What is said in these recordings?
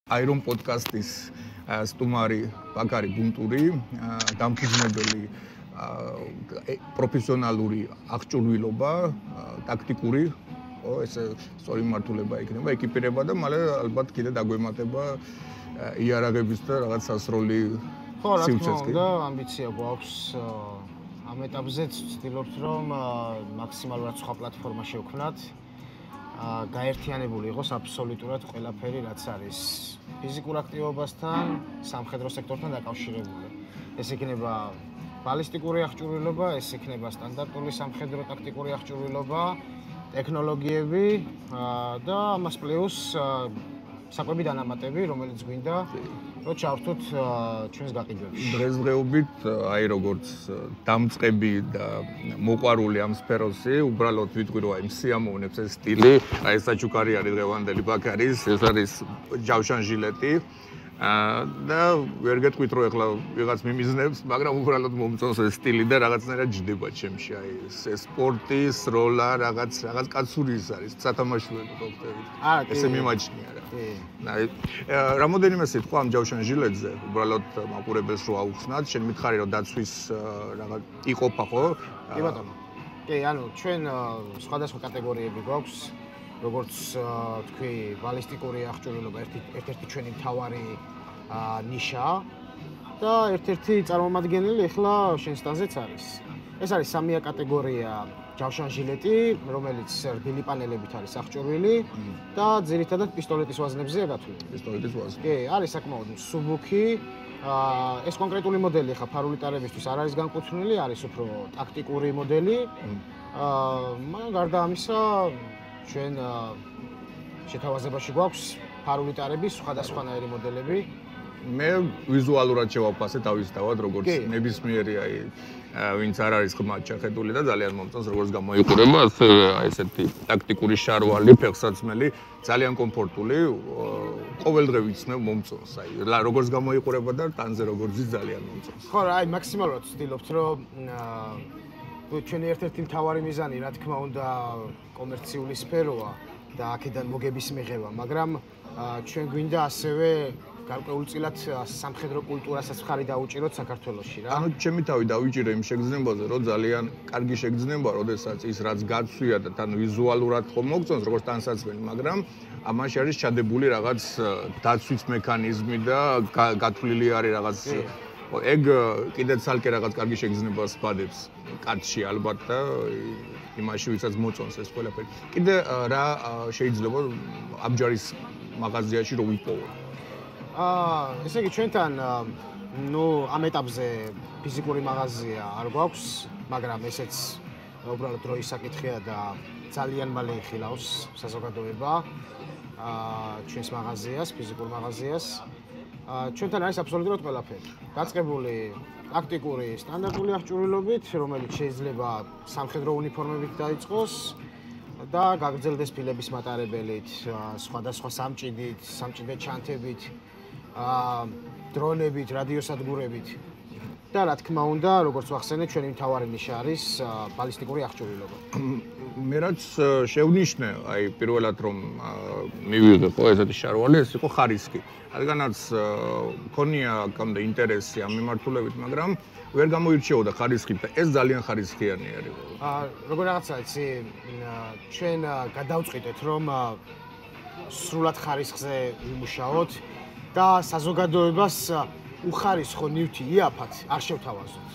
Iron Podcast-ის სტუმარი ბაკარი გუნტური, დამფუძნებელი პროფესიონალური აღჭურვილობა, ტაქტიკური, ეს სწორი მართულება იქნება, ეკიპირება და მალე ალბათ კიდე დაგვემატება იარაღების და რაღაც სასროლი სივრცეც კი. და ამბიცია გვაქვს ამ ეტაპზეც ვცდილობთ რომ მაქსიმალურად სხვა პლატფორმა შევქმნათ. გაერთიანებული იყოს აბსოლუტურად ყველაფერი, რაც არის ფიზიკურ აქტივობასთან, სამხედრო სექტორთან დაკავშირებული. ეს იქნება ბალისტიკური აღჭურვილობა, ეს იქნება სტანდარტული სამხედრო ტაქტიკური აღჭურვილობა, ტექნოლოგიები და ამას პლუს საკვები დანამატები, რომელიც გვინდა რომ ჩავთვით ჩვენს გაყიდვებში. დღესდღეობით აი როგორც დამწყები და მოყვარული ამ სფეროსი, უბრალოდ ვიტყვი რომ აი მსიამოვნებს ეს სტილი, აი საჩუქარი არის დღევანდელი ბაკარის, ეს არის ჯავშან ჟილეტი. და ვერ გეტყვით რომ ეხლა ვიღაც მიმიზნებს, მაგრამ უბრალოდ მომწონს ეს სტილი და რაღაცნაირად ჯდება ჩემში. აი ეს სპორტი, სროლა, რაღაც კაცური ის არის, სათამაშოები ხო ხდებით. ესე მიმაჩნია რა. აი რამოდენიმე სიტყვა ამ ჯავშან ჟილეტზე, უბრალოდ მაყურებელს რო აუხსნათ, შენ მითხარი რომ დაცვის რაღაც იყოფა ხო? კი ბატონო. კი, ანუ ჩვენ სხვადასხვა კატეგორიები გვაქვს. როგორც თქვი, ბალისტიკური აღჭურვილობა ერთ-ერთი ჩვენი მთავარი ნიშაა და ერთ-ერთი წარმომადგენელი ახლა შენ სტანზეც არის. ეს არის სამია კატეგორია ჯავშან ჟილეტი, რომელიც რბილი პანელებით არის აღჭურვილი და ძირითადად პისტოლეტის ვაზნებზეა გათვლილი. პისტოლეტის ვაზნი. კი, არის საკმაოდ მსუბუქი. ეს კონკრეტული მოდელი ხა ფარული ტარებისთვის არ არის განკუთვნილი, არის უფრო ტაქტიკური მოდელი. მაგრამ გარდა ამისა ჩვენ შეთავაზებაში გვაქვს ფარული ტარების სხვადასხვანაირი მოდელები. მე ვიზუალურად შევაფასე თავისთავად, როგორც ნებისმიერი აი ვინც არ არის ხმად ჩახედული და ძალიან მომწონს როგორც გამოიყურება, ასე აი ესეთი ტაქტიკური შარვალი, ფეხსაცმელი, ძალიან კომფორტული, ყოველდღე ვიცნებ მომწონს. აი როგორც გამოიყურება და ტანზე როგორც ის ძალიან მომწონს. ხო რა, აი მაქსიმალურად ვცდილობთ რომ ჩვენი ერთ-ერთი მთავარი მიზანი, რა თქმა უნდა, კომერციული სფეროა და აქედან მოგების მიღება, მაგრამ ჩვენ გვინდა ასევე გარკვეულწილად სამხედრო კულტურასაც ხარი დაუჭიროთ საქართველოში რა. ანუ ჩემი თავი დავიჭირე იმ შეგრძნებაზე, რომ ძალიან კარგი შეგრძნება, როდესაც ის რაც გაცვია და თან ვიზუალურად ხომ მოგწონს, როგორც ტანსაცმელი, მაგრამ ამაში არის ჩადებული რაღაც დაცვის მექანიზმი და გათვლილი არის რაღაც ეგ კიდე ცალკე რაღაც კარგი შეგრძნებას ბადებს კაცში ალბათ და იმაში ვისაც მოწონს ეს ყველაფერი. კიდე რა შეიძლება აბჯარის მაღაზიაში რო ვიპოვო? ესე იგი ჩვენთან ამ ეტაპზე ფიზიკური მაღაზია არ გვაქვს, მაგრამ ესეც უბრალოდ დროის საკითხია და ძალიან მალე იხილავს საზოგადოება ჩვენს მაღაზიას, ფიზიკურ მაღაზიას. ჩვენთან არის აბსოლუტურად ყველაფერი. დაწყებული ტაქტიკური სტანდარტული აღჭურვილობით, რომელიც შეიძლება სამხედრო უნიფორმებით დაიწყოს და გაგრძელდეს ფილების მატარებელით, სხვადასხვა სამჭიდით, სამჭიდე ჩანთებით, დრონებით, რადიოსადგურებით. და რა თქმა უნდა, როგორც ვახსენე, ჩვენი მთავარი ნიშა არის ბალისტიკური აღჭურვილობა. მე რაც შევნიშნე, აი პირველად რომ მივიღე ხო ესეთი შარვალი, ეს იყო ხარისხი. რადგანაც მქონია აქამდე ინტერესი ამ მიმართულებით, მაგრამ ვერ გამოირჩეოდა ხარისხი და ეს ძალიან ხარისხიანი არის. როგორ რაღაცა იცი, ჩვენ გადავწყვიტეთ რომ სრულად ხარისხზე ვიმუშაოთ და საზოგადოებას უხარისხო ნივთი იაფად არ შევთავაზოთ.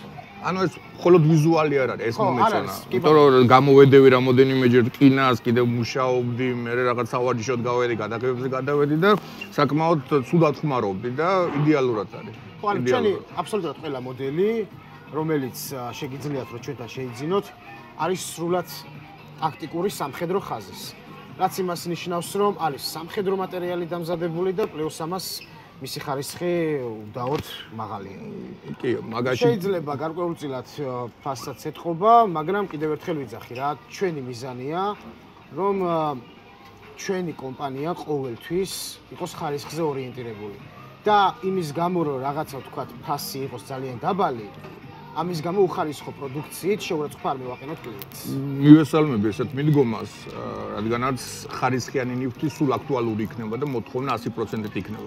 ანუ ეს მხოლოდ ვიზუალი არ არის, ეს მომეწონა. იმიტომ რომ გამოვედევი რამოდენიმეჯერ ტკინას, კიდევ მუშაობდი, მე რაღაც სავარჯიშოდ გავედი, გადაღებებზე გადავედი და საკმაოდ ცუდად ხმარობდი და იდეალურად არის. ხო, ანუ ჩვენი აბსოლუტურად ყველა მოდელი, რომელიც შეგიძლიათ რომ ჩვენთან შეიძინოთ, არის სრულად ტაქტიკური სამხედრო ხაზის. რაც იმას ნიშნავს, რომ არის სამხედრო მატერიალი დამზადებული და პლუს ამას მისი ხარისხი უდაოდ მაღალია. კი, მაგაში შეიძლება გარკვეულწილად ფასადს ეთყობა, მაგრამ კიდევ ერთხელ ვიძახი რა, ჩვენი მიზანია, რომ ჩვენი კომპანია ყოველთვის იყოს ხარისხზე ორიენტირებული. და იმის გამო რომ რაღაცა ვთქვათ ფასი იყოს ძალიან დაბალი, ამის გამო უხარისხო პროდუქციით შეურაცხყოფა არ მივაყენოთ კლიენტს. მივესალმები ესეთ მიდგომას, რადგანაც ხარისხიანი ნივთი სულ აქტუალური იქნება და მოთხოვნა 100%-ით იქნება.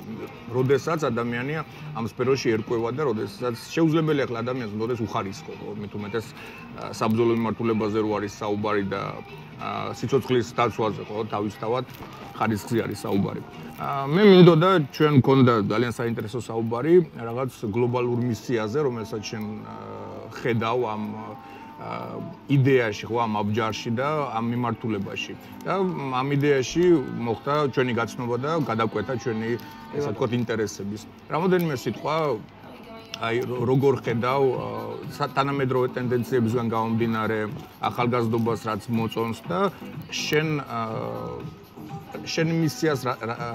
როდესაც ადამიანი ამ სფეროში ერკვევა და როდესაც შეუძლებელი ახლა ადამიანს მოდეს უხარისხო, მით უმეტეს საბრძოლო მიმართულებაზე რო არის საუბარი და სიცოცხლის დაცვაზე, ხო, თავისთავად ხარისხზე არის საუბარი. მე მინდოდა ჩვენ მქონდა ძალიან საინტერესო საუბარი რაღაც გლობალურ მისიაზე, რომელსაც ჩვენ ხედავ ამ იდეაში, ხო, ამ აბჯარში და ამ მიმართულებაში. და ამ იდეაში მოხდა ჩვენი გაცნობა და გადაკვეთა ჩვენი, ესე ვთქვათ, ინტერესების. რამოდენიმე სიტყვა აი როგორ ხედავ თანამედროვე ტენდენციებისგან გამომდინარე ახალგაზრდობას რაც მოწონს და შენ მისიას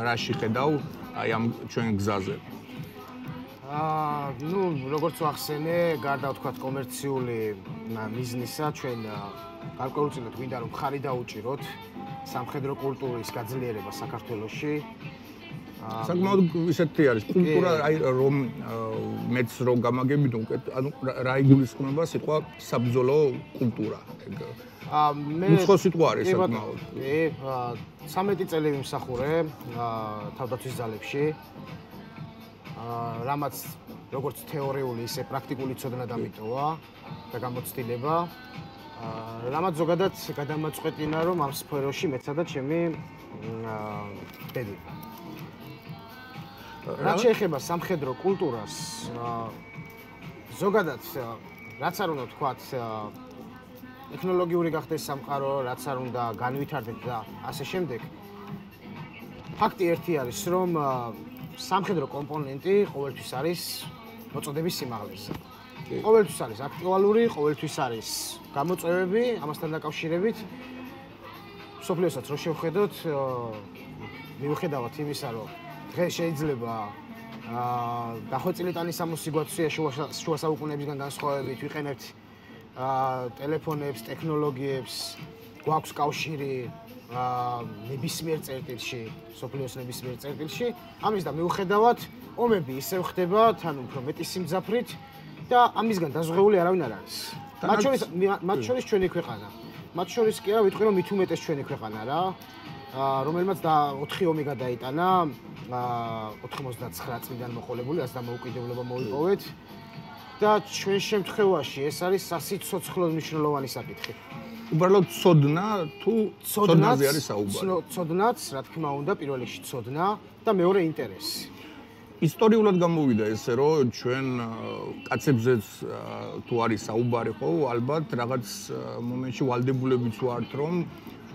რაში ხედავ აი ამ ჩვენ გზაზე? ნუ როგორც ვახსენე, გარდა ვთქვათ კომერციული მიზნისა, ჩვენ გარკვეულწილად გვინდა რომ ხარი დაუჭიროთ სამხედრო კულტურის გაძლიერება საქართველოში. საკმაოდ ისეთი არის კულტურა, აი რომ მეც რო გამაგებინო, ანუ რა იგულისხმება სიტყვა საბრძოლო კულტურა. მე უცხო სიტყვა არის საკმაოდ. 13 წელი ვიმსახურე თავდაცვის ძალებში. რამაც როგორც თეორიული, ისე პრაქტიკული ცოდნა დამიტოვა და გამოცდილება. რამაც ზოგადად გადამაწყვეტინა, რომ ამ სფეროში მეცადა და ჩემი დედი. რაც შეეხება სამხედრო კულტურას, ზოგადად რაც არ უნდა ვთქვათ, ტექნოლოგიური გახდეს სამყარო, რაც არ უნდა განვითარდეთ და ასე შემდეგ. ფაქტი ერთი არის, რომ სამხედრო კომპონენტი ყოველთვის არის მოწოდების სიმაღლეზე. ყოველთვის არის აქტუალური, ყოველთვის არის გამოწვევები, ამასთან დაკავშირებით სოფლიოსაც რო შევხედოთ, მიუხედავად იმისა, რომ დღეს შეიძლება დახვეწილი ტანის ამოსიგვაცია შუა საუკუნეებისგან განსხვავებით ვიყენებთ ტელეფონებს, ტექნოლოგიებს, გვაქვს კავშირი ნებისმიერ წერტილში, სოფლიოს ნებისმიერ წერტილში. ამის და მიუხედავად, ომები ისევ ხდება თან უფრო მეტი სიმძაფრით და ამისგან დაზღვეული არავინ არ არის. მათ შორის ჩვენი ქვეყანა. მათ შორის კი არა, ვიტყვი რომ მით უმეტეს ჩვენი ქვეყანა რა, რომელმაც და 4 ომი გადაიტანა 99 წლიდან მოყოლებული, რაც დამოუკიდებლობა მოიპოვეთ და ჩვენ შემთხვევაში ეს არის სასიცოცხლო მნიშვნელოვანი საკითხი. უბრალოდ ცოდნა თუ ცოდნაზე არის საუბარი? ცოდნაც, რა თქმა უნდა, პირველ რიგში ცოდნა და მეორე ინტერესი. ისტორიულად გამოვიდა ესე, რომ ჩვენ კაცებზეც თუ არის საუბარი, ხო, ალბათ რაღაც მომენტში ვალდებულებიც ვართ, რომ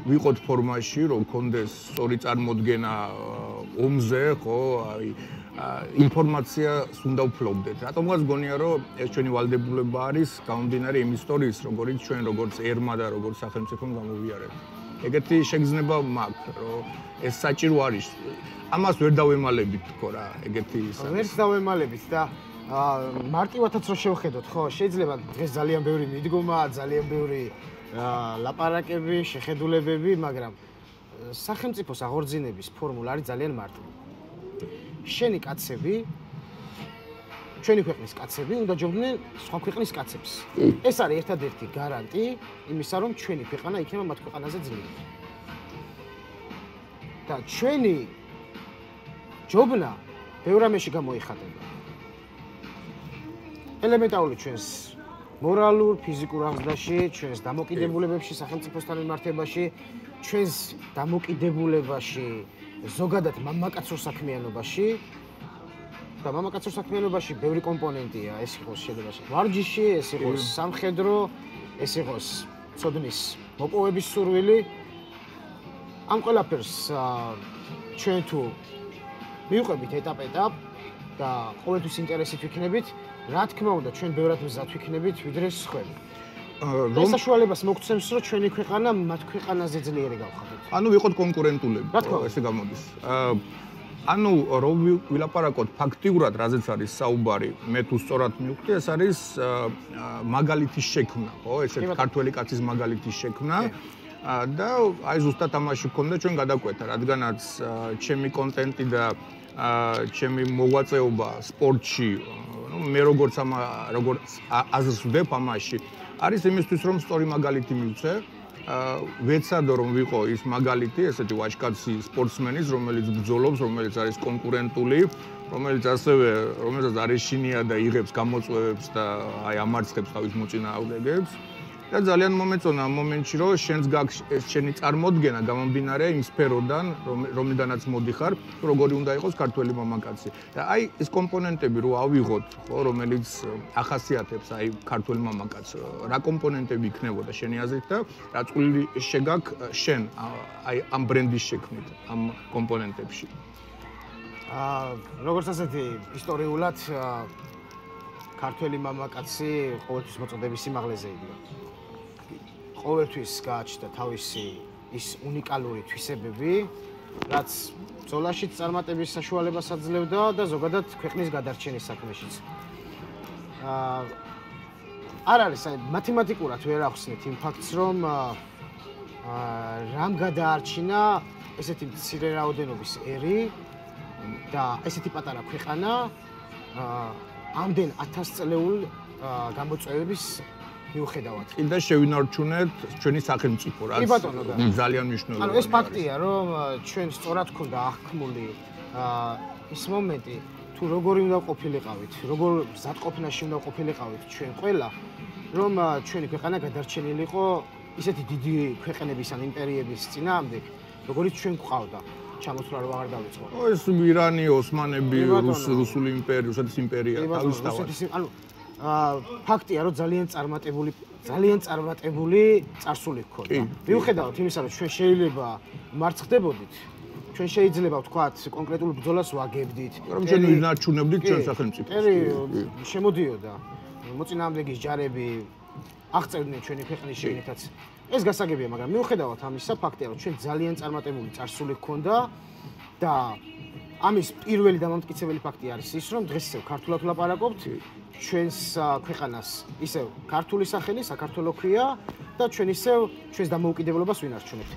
ვიყოთ ფორმაში, რომ გქონდეს სწორი წარმოდგენა ომზე, ხო, აი ინფორმაციას უნდა ვფლობდეთ. რატომღაც გონია, რომ ეს ჩვენი ვალდებულება არის გამომდინარე იმ ისტორიის, როგორც ჩვენ როგორც ერმა და როგორც სახელმწიფომ გამოვიარეთ. ეგეთი შეგრძნება მაქვს, რომ ეს საჭირო არის. ამას ვერ დავემალებით თქო რა, ეგეთი ის არის. ვერც დავემალებით და მარტივადაც რო შევხედოთ, ხო, შეიძლება დღეს ძალიან ბევრი მიდგომა, ძალიან ბევრი ლაპარაკები, შეხედულებები, მაგრამ სახელმწიფოს აღორძინების ფორმულა არის ძალიან მარტივი. შენი კაცები, ჩვენი ქვეყნის კაცები უნდა ჯობდნენ სხვა ქვეყნის კაცებს. ეს არის ერთადერთი გარანტი იმისა, რომ ჩვენი ქვეყანა იქნება მათ ქვეყანაზე ძლიერი. და ჩვენი ჯობნა ბევრ რამეში გამოიხატება. ელემენტარული ჩვენს მორალურ, ფიზიკურ აღზრდაში, ჩვენს დამოკიდებულებებში, სახელმწიფოსთან მიმართებაში, ჩვენს დამოკიდებულებაში, ზოგადად მამაკაცურ საქმიანობაში და მამაკაცურ საქმიანობაში ბევრი კომპონენტია, ეს იყოს შეიძლება ვარჯიში, ეს იყოს სამხედრო, ეს იყოს ცოდნის მოპოვების სურვილი. ამ ყველაფერს ჩვენ თუ მივყვებით ეტაპ-ეტაპ და ყოველთვის ინტერესით ვიქნებით, რა თქმა უნდა, ჩვენ ბევრად მზად ვიქნებით, ვიდრე სხვები. ეს საშუალებას მოგცემს, რომ ჩვენი ქვეყანა მათ ქვეყანაზე ძლიერი გავხადოთ. ანუ ვიყოთ კონკურენტულები, ესე გამოდის. ანუ რომ ვილაპარაკოთ ფაქტიურად, რაზეც არის საუბარი, მე თუ სწორად მივხვდი, ეს არის მაგალითის შექმნა, ხო? ესეთ ქართველი კაცის მაგალითის შექმნა. და აი ზუსტად ამაში გქონდა ჩვენ გადაკვეთა, რადგანაც ჩემი კონტენტი და ჩემი მოღვაწეობა სპორტში, მე როგორც აზრს ვდებ ამაში, არის იმისთვის, რომ სწორი მაგალითი მივცე. ვეცადო რომ ვიყო ის მაგალითი, ესეთი ვაჟკაცი სპორტსმენის, რომელიც ბრძოლობს, რომელიც არის კონკურენტული, რომელსაც არეშინია და იღებს გამოწვევებს და აი ამარცხებს თავის მოწინააღმდეგეებს. და ძალიან მომეწონა ამ მომენტში, რომ შენს გაქვს ეს შენი წარმოდგენა გამომდინარე იმ სფეროდან, რომლიდანაც მოდიხარ, როგორი უნდა იყოს ქართველი მამაკაცი. და აი ეს კომპონენტები რო ავიღოთ, ხო, რომელიც ახასიათებს აი ქართველ მამაკაცს, რა კომპონენტები იქნებოდა შენი აზრით და რა წვლილი შეგაქვს შენ აი ამ ბრენდის შექმნით, ამ კომპონენტებში. როგორც ასეთი ისტორიულად ქართველი მამაკაცი ყოველთვის მოწოდების სიმაღლეზე იდგა. ყოველთვის გააჩნდა თავისი ის უნიკალური თვისებები, რაც ბრძოლაშიც წარმატების საშუალებას აძლევდა და ზოგადად ქვეყნის გადარჩენის საქმეშიც. არ არის, აი მათემატიკურად ვერ ახსნით იმ ფაქტს, რომ რამ გადაარჩინა ესეთი მცირე რაოდენობის ერი და ესეთი პატარა ქვეყანა ამდენ 1000 წლეულ გამოწვევების მიუხედავად. კიდე შევინარჩუნეთ ჩვენი სახელმწიფო, რაც ძალიან მნიშვნელოვანია. ანუ ეს ფაქტია, რომ ჩვენ სწორად ქონდა აღქმული ის მომენტი, თუ როგორი უნდა ყოფილიყავით, როგორ მზადყოფნაში უნდა ყოფილიყავით ჩვენ ყველა, რომ ჩვენი ქვეყანა გადარჩენილიყო ისეთი დიდი ქვეყნების ან იმპერიების წინააღმდეგ, როგორიც ჩვენ გვყავდა. ჩამოსვლა რო აღარ დავიწყო. ეს ირანი, ოსმანები, რუსული იმპერია, რუსეთის იმპერია თავის თავად. ანუ ფაქტია, რომ ძალიან წარმატებული წარსული გქონდა. მიუხედავად იმისა, რომ ჩვენ შეიძლება მარცხდებოდით, ჩვენ შეიძლება ვთქვათ, კონკრეტულ ბრძოლას ვაგებდით. რომ ჩვენ ვინარჩუნებდით ჩვენ სახელმწიფოს. შემოდიოდა მოწინააღმდეგის ჯარები აღწევდნენ ჩვენი ქვეყნის შიგნითაც. ეს გასაგებია, მაგრამ მიუხედავად ამისა, ფაქტია, რომ ჩვენ ძალიან წარმატებული წარსული გქონდა და ამის პირველი დამამტკიცებელი ფაქტი არის ის, რომ დღეს ისევ ქართულად ვლაპარაკობთ, ჩვენს ქვეყანას ისევ ქართული სახელი, საქართველო ქვია და ჩვენ ისევ ჩვენს დამოუკიდებლობას ვინარჩუნებთ.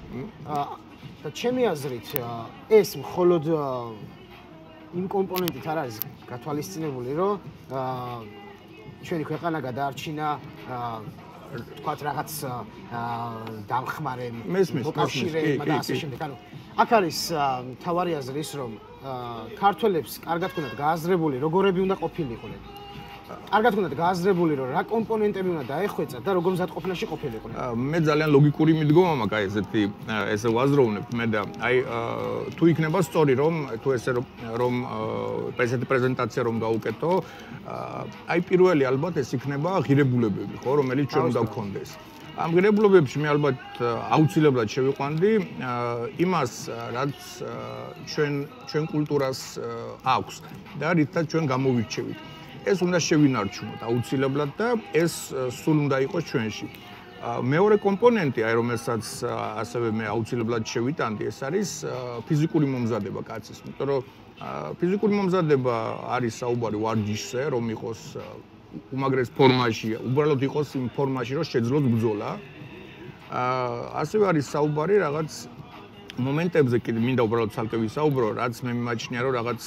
და ჩემი აზრით, ეს მხოლოდ იმ კომპონენტით არ არის გათვალისწინებული, რომ ჩვენი ქვეყანა გადაარჩინა თქვათ რაღაც დამხმარე მოკავშირეებმა და ასე შემდეგ. ანუ აქ არის მთავარი აზრი ის, რომ ქართველებს კარგად ქონდათ გააზრებული როგორები უნდა ყოფილიყვნენ. კარგად ქონდათ გააზრებული, რომ რა კომპონენტები უნდა დაეხვეწათ და როგორ მზადყოფნაში ყოფილიყვნენ. მე ძალიან ლოგიკური მიდგომა მაქვს აი ესე ვაზროვნებ მე და აი თუ იქნება სწორი რომ თუ ესე რომ ესეთი პრეზენტაცია რომ გავუკეთო, აი პირველი ალბათ ეს იქნება ღირებულებები, ხო, რომელიც ჩვენ უნდა გქონდეს. ამ ღირებულებებში მე ალბათ აუცილებლად შევიყვანდი იმას, რაც ჩვენ კულტურას აქვს და რითაც ჩვენ გამოვირჩევით. ეს უნდა შევინარჩუნოთ აუცილებლად და ეს სულ უნდა იყოს ჩვენში. მეორე კომპონენტი, აი რომელსაც ასევე მე აუცილებლად შევიტანდი, ეს არის ფიზიკური მომზადება კაცის, იმიტომ რომ ფიზიკური მომზადება არის საუბარი ვარჯიშზე, რომ იყოს უმაგრეს ფორმაში, უბრალოდ იყოს იმ ფორმაში, რომ შეძლოს ბრძოლა. ასევე არის საუბარი რაღაც მომენტებზე, კიდე მინდა უბრალოდ ცალკე ვისაუბრო, რაც მე მიმაჩნია, რომ რაღაც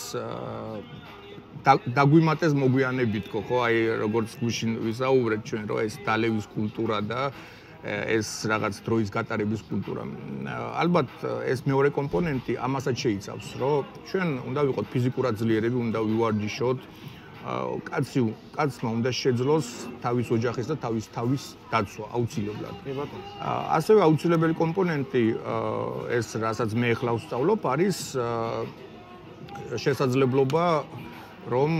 დაგვიმატეს მოგვიანებით, ხო, აი როგორც გუშინ ვისაუბრეთ ჩვენ, რომ ეს დალევის კულტურა და ეს რაღაც დროის გატარების კულტურა. ალბათ ეს მეორე კომპონენტი ამასაც შეიცავს, რომ ჩვენ უნდა ვიყოთ ფიზიკურად ძლიერები, უნდა ვივარჯიშოთ. კაცმა უნდა შეძლოს თავის ოჯახის და თავის დაცვა აუცილებლად. ასევე აუცილებელი კომპონენტი ეს რასაც მე ახლა ვსწავლობ არის შესაძლებლობა რომ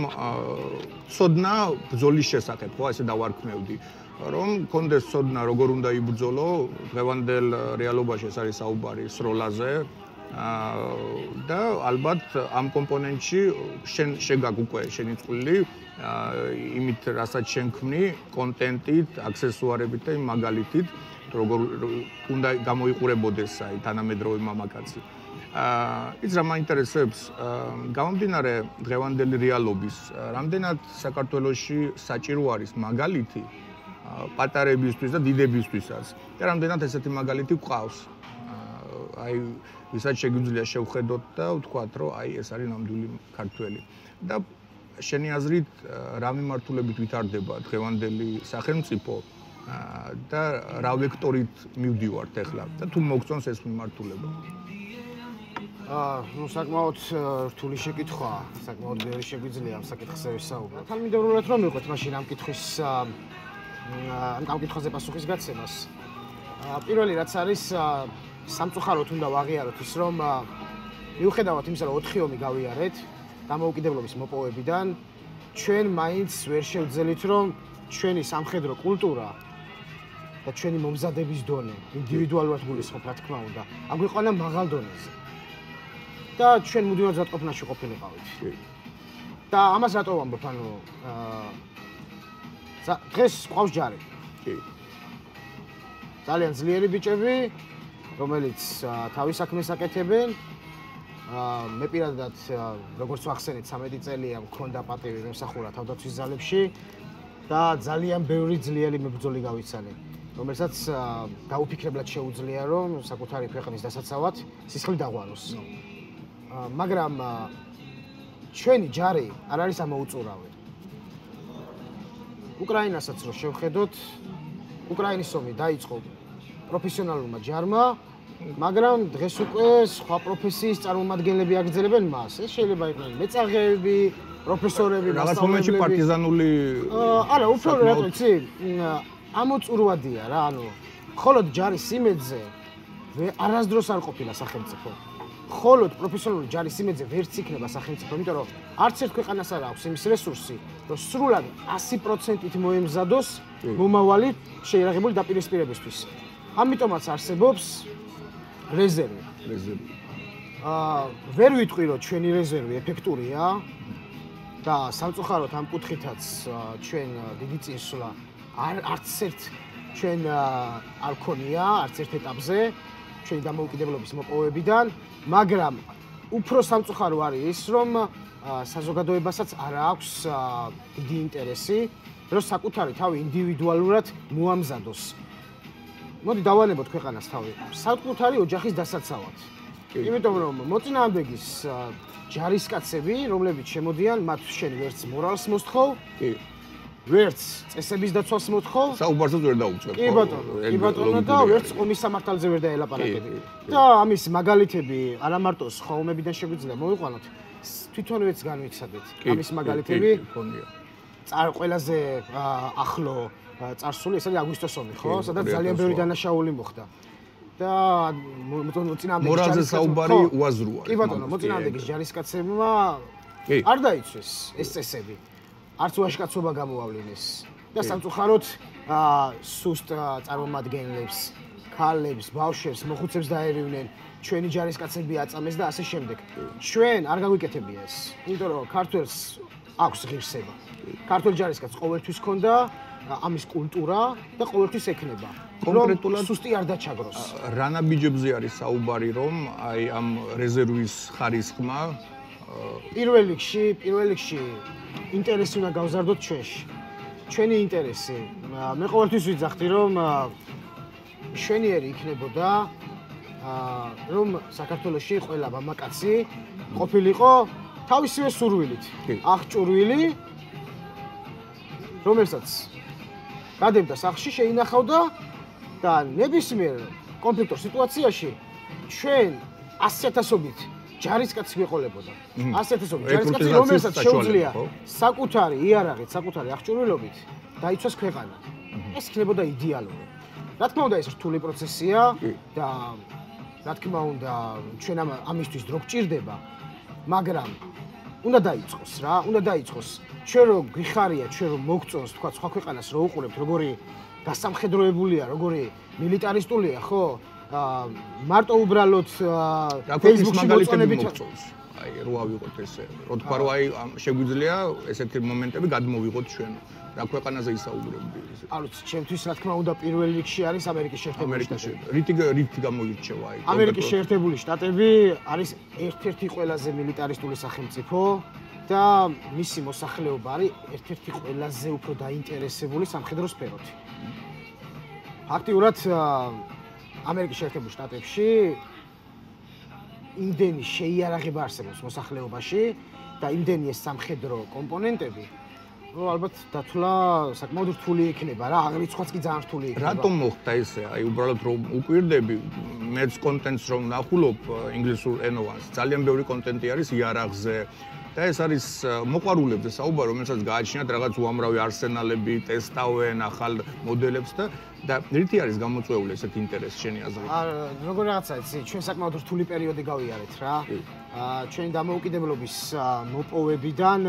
ცოდნა ბრძოლის შესახებ, ხო, ასე დავარქმევდი, რომ კონდეს ცოდნა როგორ უნდა იბრძოლო, დღევანდელ რეალობაში ეს არის საუბარი სროლაზე და ალბათ ამ კომპონენტში შენ შეგაგ უკვე შენი წვლილი იმით, რასაც შენ ქმნი, კონტენტით, აქსესუარებით და იმ მაგალითით, როგორ უნდა გამოიყურებოდეს აი თანამედროვე მამაკაცი. იც რა მაინტერესებს, გამომდინარე დღევანდელი რეალობის, რამდენად საქართველოში საჭირო არის მაგალითი პატარებისთვის და დიდებისთვისაც და რამდენად ესეთი მაგალითი გვყავს. აი ვისაც შეგვიძლია შევხედოთ და ვთქვათ, რომ აი ეს არის ნამდვილი ქართველი. და შენი აზრით რა მიმართულებით ვითარდება დღევანდელი სახელმწიფო და რა ვექტორით მივდივართ ახლა და თუ მოგწონს ეს მიმართულება? ნუ საკმაოდ რთული შეკითხვაა, საკმაოდ ბევრი შეგვიძლია ამ საკითხზე ვისაუბროთ. თანმიმდევრულად რომ მივყვეთ მაშინ ამ კითხვაზე პასუხის გაცემას. პირველი რაც არის სამწუხაროდ უნდა ვაღიაროთ ის რომ მიუხედავად იმისა რომ 4 ომი გავიარეთ დამოუკიდებლობის მოპოვებიდან ჩვენ მაინც ვერ შევძელით რომ ჩვენი სამხედრო კულტურა და ჩვენი მომზადების დონე ინდივიდუალურად გულისხმობ რა თქმა უნდა აგვიყვანა მაღალ დონეზე და ჩვენ მუდმივად ზადყოფნაში ყოფილიყავით და ამას რატო ვამბობ ანუ დღეს ყავს ჯარი ძალიან ძლიერი ბიჭები რომელიც თავის საქმეს აკეთებენ მე პირადად როგორც ვახსენეთ 13 წელია მქონდა პატივი მემსახურა თავდაცვის ძალებში და ძალიან ბევრი ძლიერი მებრძოლი გავიცანე რომელსაც დაუფიქრებლად შეუძლია რომ საკუთარი ქვეყნის დასაცავად სისხლი დაღვაროს მაგრამ ჩვენი ჯარი არ არის ამოუწურავი უკრაინასაც რო შევხედოთ უკრაინის ომი დაიწყო პროფესიონალურმა ჯარმა მაგრამ დღეს უკვე სხვა პროფესიის წარმომადგენლები აგრძელებენ მას. ეს შეიძლება იყვნენ მეწაღეები, პროფესორები, რაღაც მომენტში პარტიზანული არა, უფრო რატო იცი? ამოწურვადია რა, ანუ მხოლოდ ჯარის იმედზე არასდროს არ ყოფილა სახელმწიფო. მხოლოდ პროფესიონალური ჯარის იმედზე ვერც იქნება სახელმწიფო, იმიტომ რომ არც ერთ ქვეყანას არ აქვს იმის რესურსი, რომ სრულად 100%-ით მოემზადოს მომავალი შეიარაღებული დაპირისპირებისთვის. ამიტომაც არსებობს რეზერვი. ვერ ვიტყვი რომ ჩვენი რეზერვი ეფექტურია და სამწუხაროდ ამ კუთხითაც ჩვენ დიდი წინსვლა არც ერთ ჩვენ არ ქონია, არც ერთ ეტაპზე ჩვენი დამოუკიდებლობის მოპოვებიდან, მაგრამ უფრო სამწუხარო არის ის, რომ საზოგადოებასაც არ აქვს დიდი ინტერესი, რომ საკუთარი თავი ინდივიდუალურად მოამზადოს. მოდი დავანებოთ ქვეყანას თავი. საკუთარი ოჯახის დასაცავად. იმიტომ რომ მოწინააღმდეგის ჯარისკაცები, რომლებიც შემოდიან, მათ შენ ვერც მორალს მოსთხოვ, ვერც წესების დაცვას მოთხოვ, საუბარსაც ვერ დაუწყებ. კი ბატონო და ვერც ომის სამართალზე ვერ დაელაპარაკები. და ამის მაგალითები არა მარტო სხვა ომებიდან შეგვიძლია მოვიყვანოთ, თვითონვეც განვიცადეთ. ამის მაგალითები ქონია. ყველაზე ახლო წარსული ეს არის აგვისტოს ომი, ხო? სადაც ძალიან ბევრი დანაშაული მოხდა. და მოწინააღმდეგის მორალზე საუბარი უაზროა. კი ბატონო, მოწინააღმდეგის ჯარისკაცებმა არ დაიცვეს ეს წესები. არც ვაჟკაცობა გამოავლინეს. და სამწუხაროდ სუსტ წარმომადგენლებს, ქალებს, ბავშვებს, მოხუცებს დაერივნენ, ჩვენი ჯარისკაცები აწამეს და ასე შემდეგ. ჩვენ არ გაგვიკეთებია ეს. იმიტომ რომ ქართველს აქვს ღირსება. ქართველ ჯარისკაცს ყოველთვის ჰქონდა ამის კულტურა და ყოველთვის ექნება. კონკრეტულად სუსტი არ დაჩაგროს. რა ნაბიჯებზე არის საუბარი, რომ აი ამ რეზერვის ხარისხმა პირველ რიგში ინტერესი უნდა გავზარდოთ ჩვენში. ჩვენი ინტერესი. მე ყოველთვის ვიძახდი, რომ შვენიერი იქნებოდა რომ საქართველოში ყველა მამაკაცი ყოფილიყო თავისივე სურვილით. აღჭურვილი რომელსაც გადებდა სახლში შეინახავდა და ნებისმიერ კონფლიქტურ სიტუაციაში ჩვენ 100,000-ობით ჯარისკაცი გვეყოლებოდა. 100,000-ობით ჯარისკაცი, რომელსაც შეუძლია საკუთარი იარაღით, საკუთარი აღჭურვილობით დაიცვას ქვეყანა. ეს იქნებოდა იდეალური. რა თქმა უნდა, ეს რთული პროცესია და რა თქმა უნდა, ჩვენ ამისთვის დრო გჭირდება, მაგრამ უნდა დაიწყოს რა, უნდა დაიწყოს. ჩვენ რო გვიხარია, ჩვენ რო მოგწონს, თქვა სხვა ქვეყანას რო უყურებთ, როგორი გასამხედროებულია, როგორი მილიტარისტულია, ხო? მარტო უბრალოდ Facebook-ში მოწონებით მოგწონს. აი, რო ავიღოთ ესე, რო თქვა რომ აი შეგვიძლია ესეთი მომენტები გადმოვიღოთ ჩვენ. რა ქვეყანაზე ისაუბრებდი ესე? არ ვიცი, ჩემთვის რა თქმა უნდა პირველ რიგში არის ამერიკის შეერთებული შტატები. რითი გამოირჩევა აი? ამერიკის შეერთებული შტატები არის ერთ-ერთი ყველაზე მილიტარისტული სახელმწიფო და მისი მოსახლეობა არის ერთ-ერთი ყველაზე უფრო დაინტერესებული სამხედრო სფეროთი. ფაქტიურად ამერიკის შეერთებულ შტატებში იმდენი შეიარაღება არსებობს მოსახლეობაში და იმდენი ეს სამხედრო კომპონენტები, რომ ალბათ დათვლა საკმაოდ რთული იქნება რა, აღრიცხვაც კი ძალიან რთული იქნება. რატომ მოხდა ესე? აი უბრალოდ რომ უკვირდები, მეც კონტენტს რომ ნახულობ ინგლისურ ენოვანს, ძალიან ბევრი კონტენტი არის იარაღზე. და ეს არის მოყვარულებზე საუბარი, რომელსაც გააჩნიათ რაღაც უამრავი არსენალები, ტესტავენ ახალ მოდელებს და რითი არის გამოწვეული ესეთ ინტერესი შენი აზრით? როგორ რაღაცა იცი, ჩვენ საკმაოდ რთული პერიოდი გავიარეთ რა. ჩვენი დამოუკიდებლობის მოპოვებიდან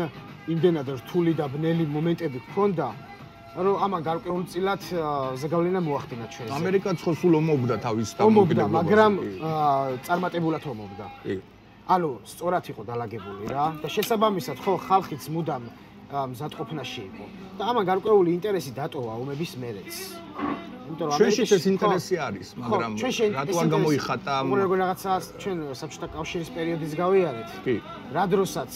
იმდენად რთული და ბნელი მომენტები გქონდა, რომ ამან გარკვეულწილად ზეგავლენა მოახდინა ჩვენს. ამერიკაც ხო სულ ომობდა თავის დამოუკიდებლობას, მაგრამ წარმატებულად ომობდა. ანუ სწორად იყო დალაგებული რა და შესაბამისად ხო ხალხიც მუდამ მზადყოფნაში იყო და ამან გარკვეული ინტერესი დატოვა ომების მერეც. იმიტომ რომ ჩვენშიც ეს ინტერესი არის, მაგრამ რატო არ გამოიხატა ამ როგორ რაღაცა ჩვენ საბჭოთა კავშირის პერიოდის გავიარეთ. კი. რა დროსაც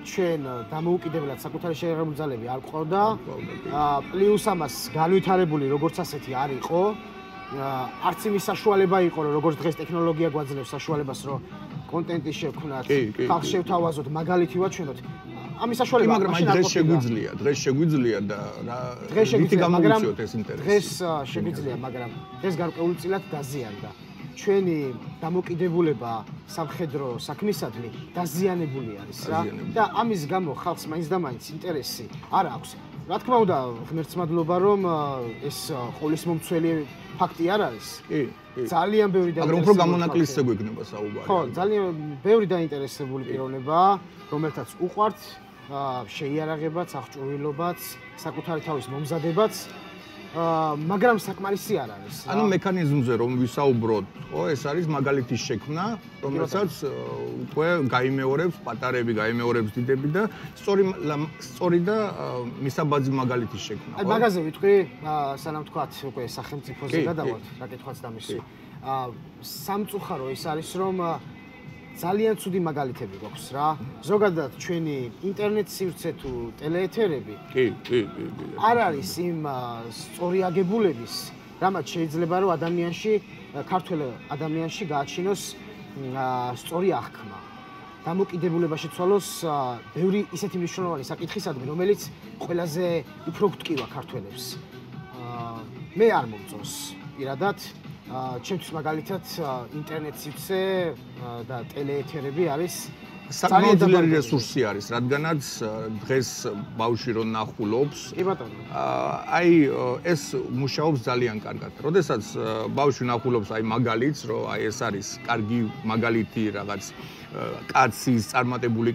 ჩვენ დამოუკიდებლად საკუთარი შეიარაღებული ძალები არ ყავდა, პლუს ამას განვითარებული როგორც ასეთი არ იყო. არც იმის საშუალება იყო, რომ როგორც დღეს ტექნოლოგია გვაძლევს საშუალებას, რომ კონტენტი შევქნათ, ხალხს შევთავაზოთ, მაგალითი ვაჩვენოთ. ამის საშუალება მაგრამ აი დღეს შეგვიძლია და რითი გამოვიწვიოთ ეს ინტერესი? დღეს შეგვიძლია, მაგრამ დღეს გარკვეულწილად დაზიანდა. ჩვენი დამოკიდებულება სამხედრო საქმისადმი დაზიანებული არის რა და ამის გამო ხალხს მაინც და მაინც ინტერესი არ აქვს. რა თქმა უნდა, ღმერთს მადლობა, რომ ეს ყოვლისმომცველი ფაქტი არ არის. კი. ძალიან ბევრი და მაგრამ უფრო გამონაკლისზე გვექნება საუბარი. ხო, ძალიან ბევრი დაინტერესებული პიროვნებაა, რომელთაც უყვართ შეიარაღებაც, აღჭურვილობაც, საკუთარი თავის მომზადებაც, მაგრამ საკმარისი არ არის. ანუ მექანიზმზე რომ ვისაუბროთ, ხო, ეს არის მაგალითის შექმნა, რომელსაც უკვე გაიმეორებს პატარები, გაიმეორებს დიდები და სწორი და მისაბაძი მაგალითის შექმნა, ხო? აი მაგაზე ვიტყვი, სანამ თქვათ უკვე სახელმწიფოზე გადავალთ, რა კითხვაც დამისვი. სამწუხარო ის არის, რომ ძალიან ცუდი მაგალითები გვაქვს რა. ზოგადად ჩვენი ინტერნეტ სივრცე თუ ტელეეთერები არ არის იმ სწორი აგებულების, რამაც შეიძლება რომ ქართველ ადამიანში გააჩინოს სწორი აღქმა. დამოკიდებულებაში ცვალოს ბევრი ისეთი მნიშვნელოვანი საკითხისადმი, რომელიც ყველაზე უფრო გვტკივა ქართველებს. მე არ მომწონს პირადად ჩემთვის მაგალითად ინტერნეტ სივრცე და ტელეეთერები არის საკმაოდ ძლიერი რესურსი არის, რადგანაც დღეს ბავშვი რო ნახულობს, კი ბატონო. აი ეს მუშაობს ძალიან კარგად. როდესაც ბავშვი ნახულობს აი მაგალითს, რომ აი ეს არის კარგი მაგალითი რაღაც კაცის, წარმატებული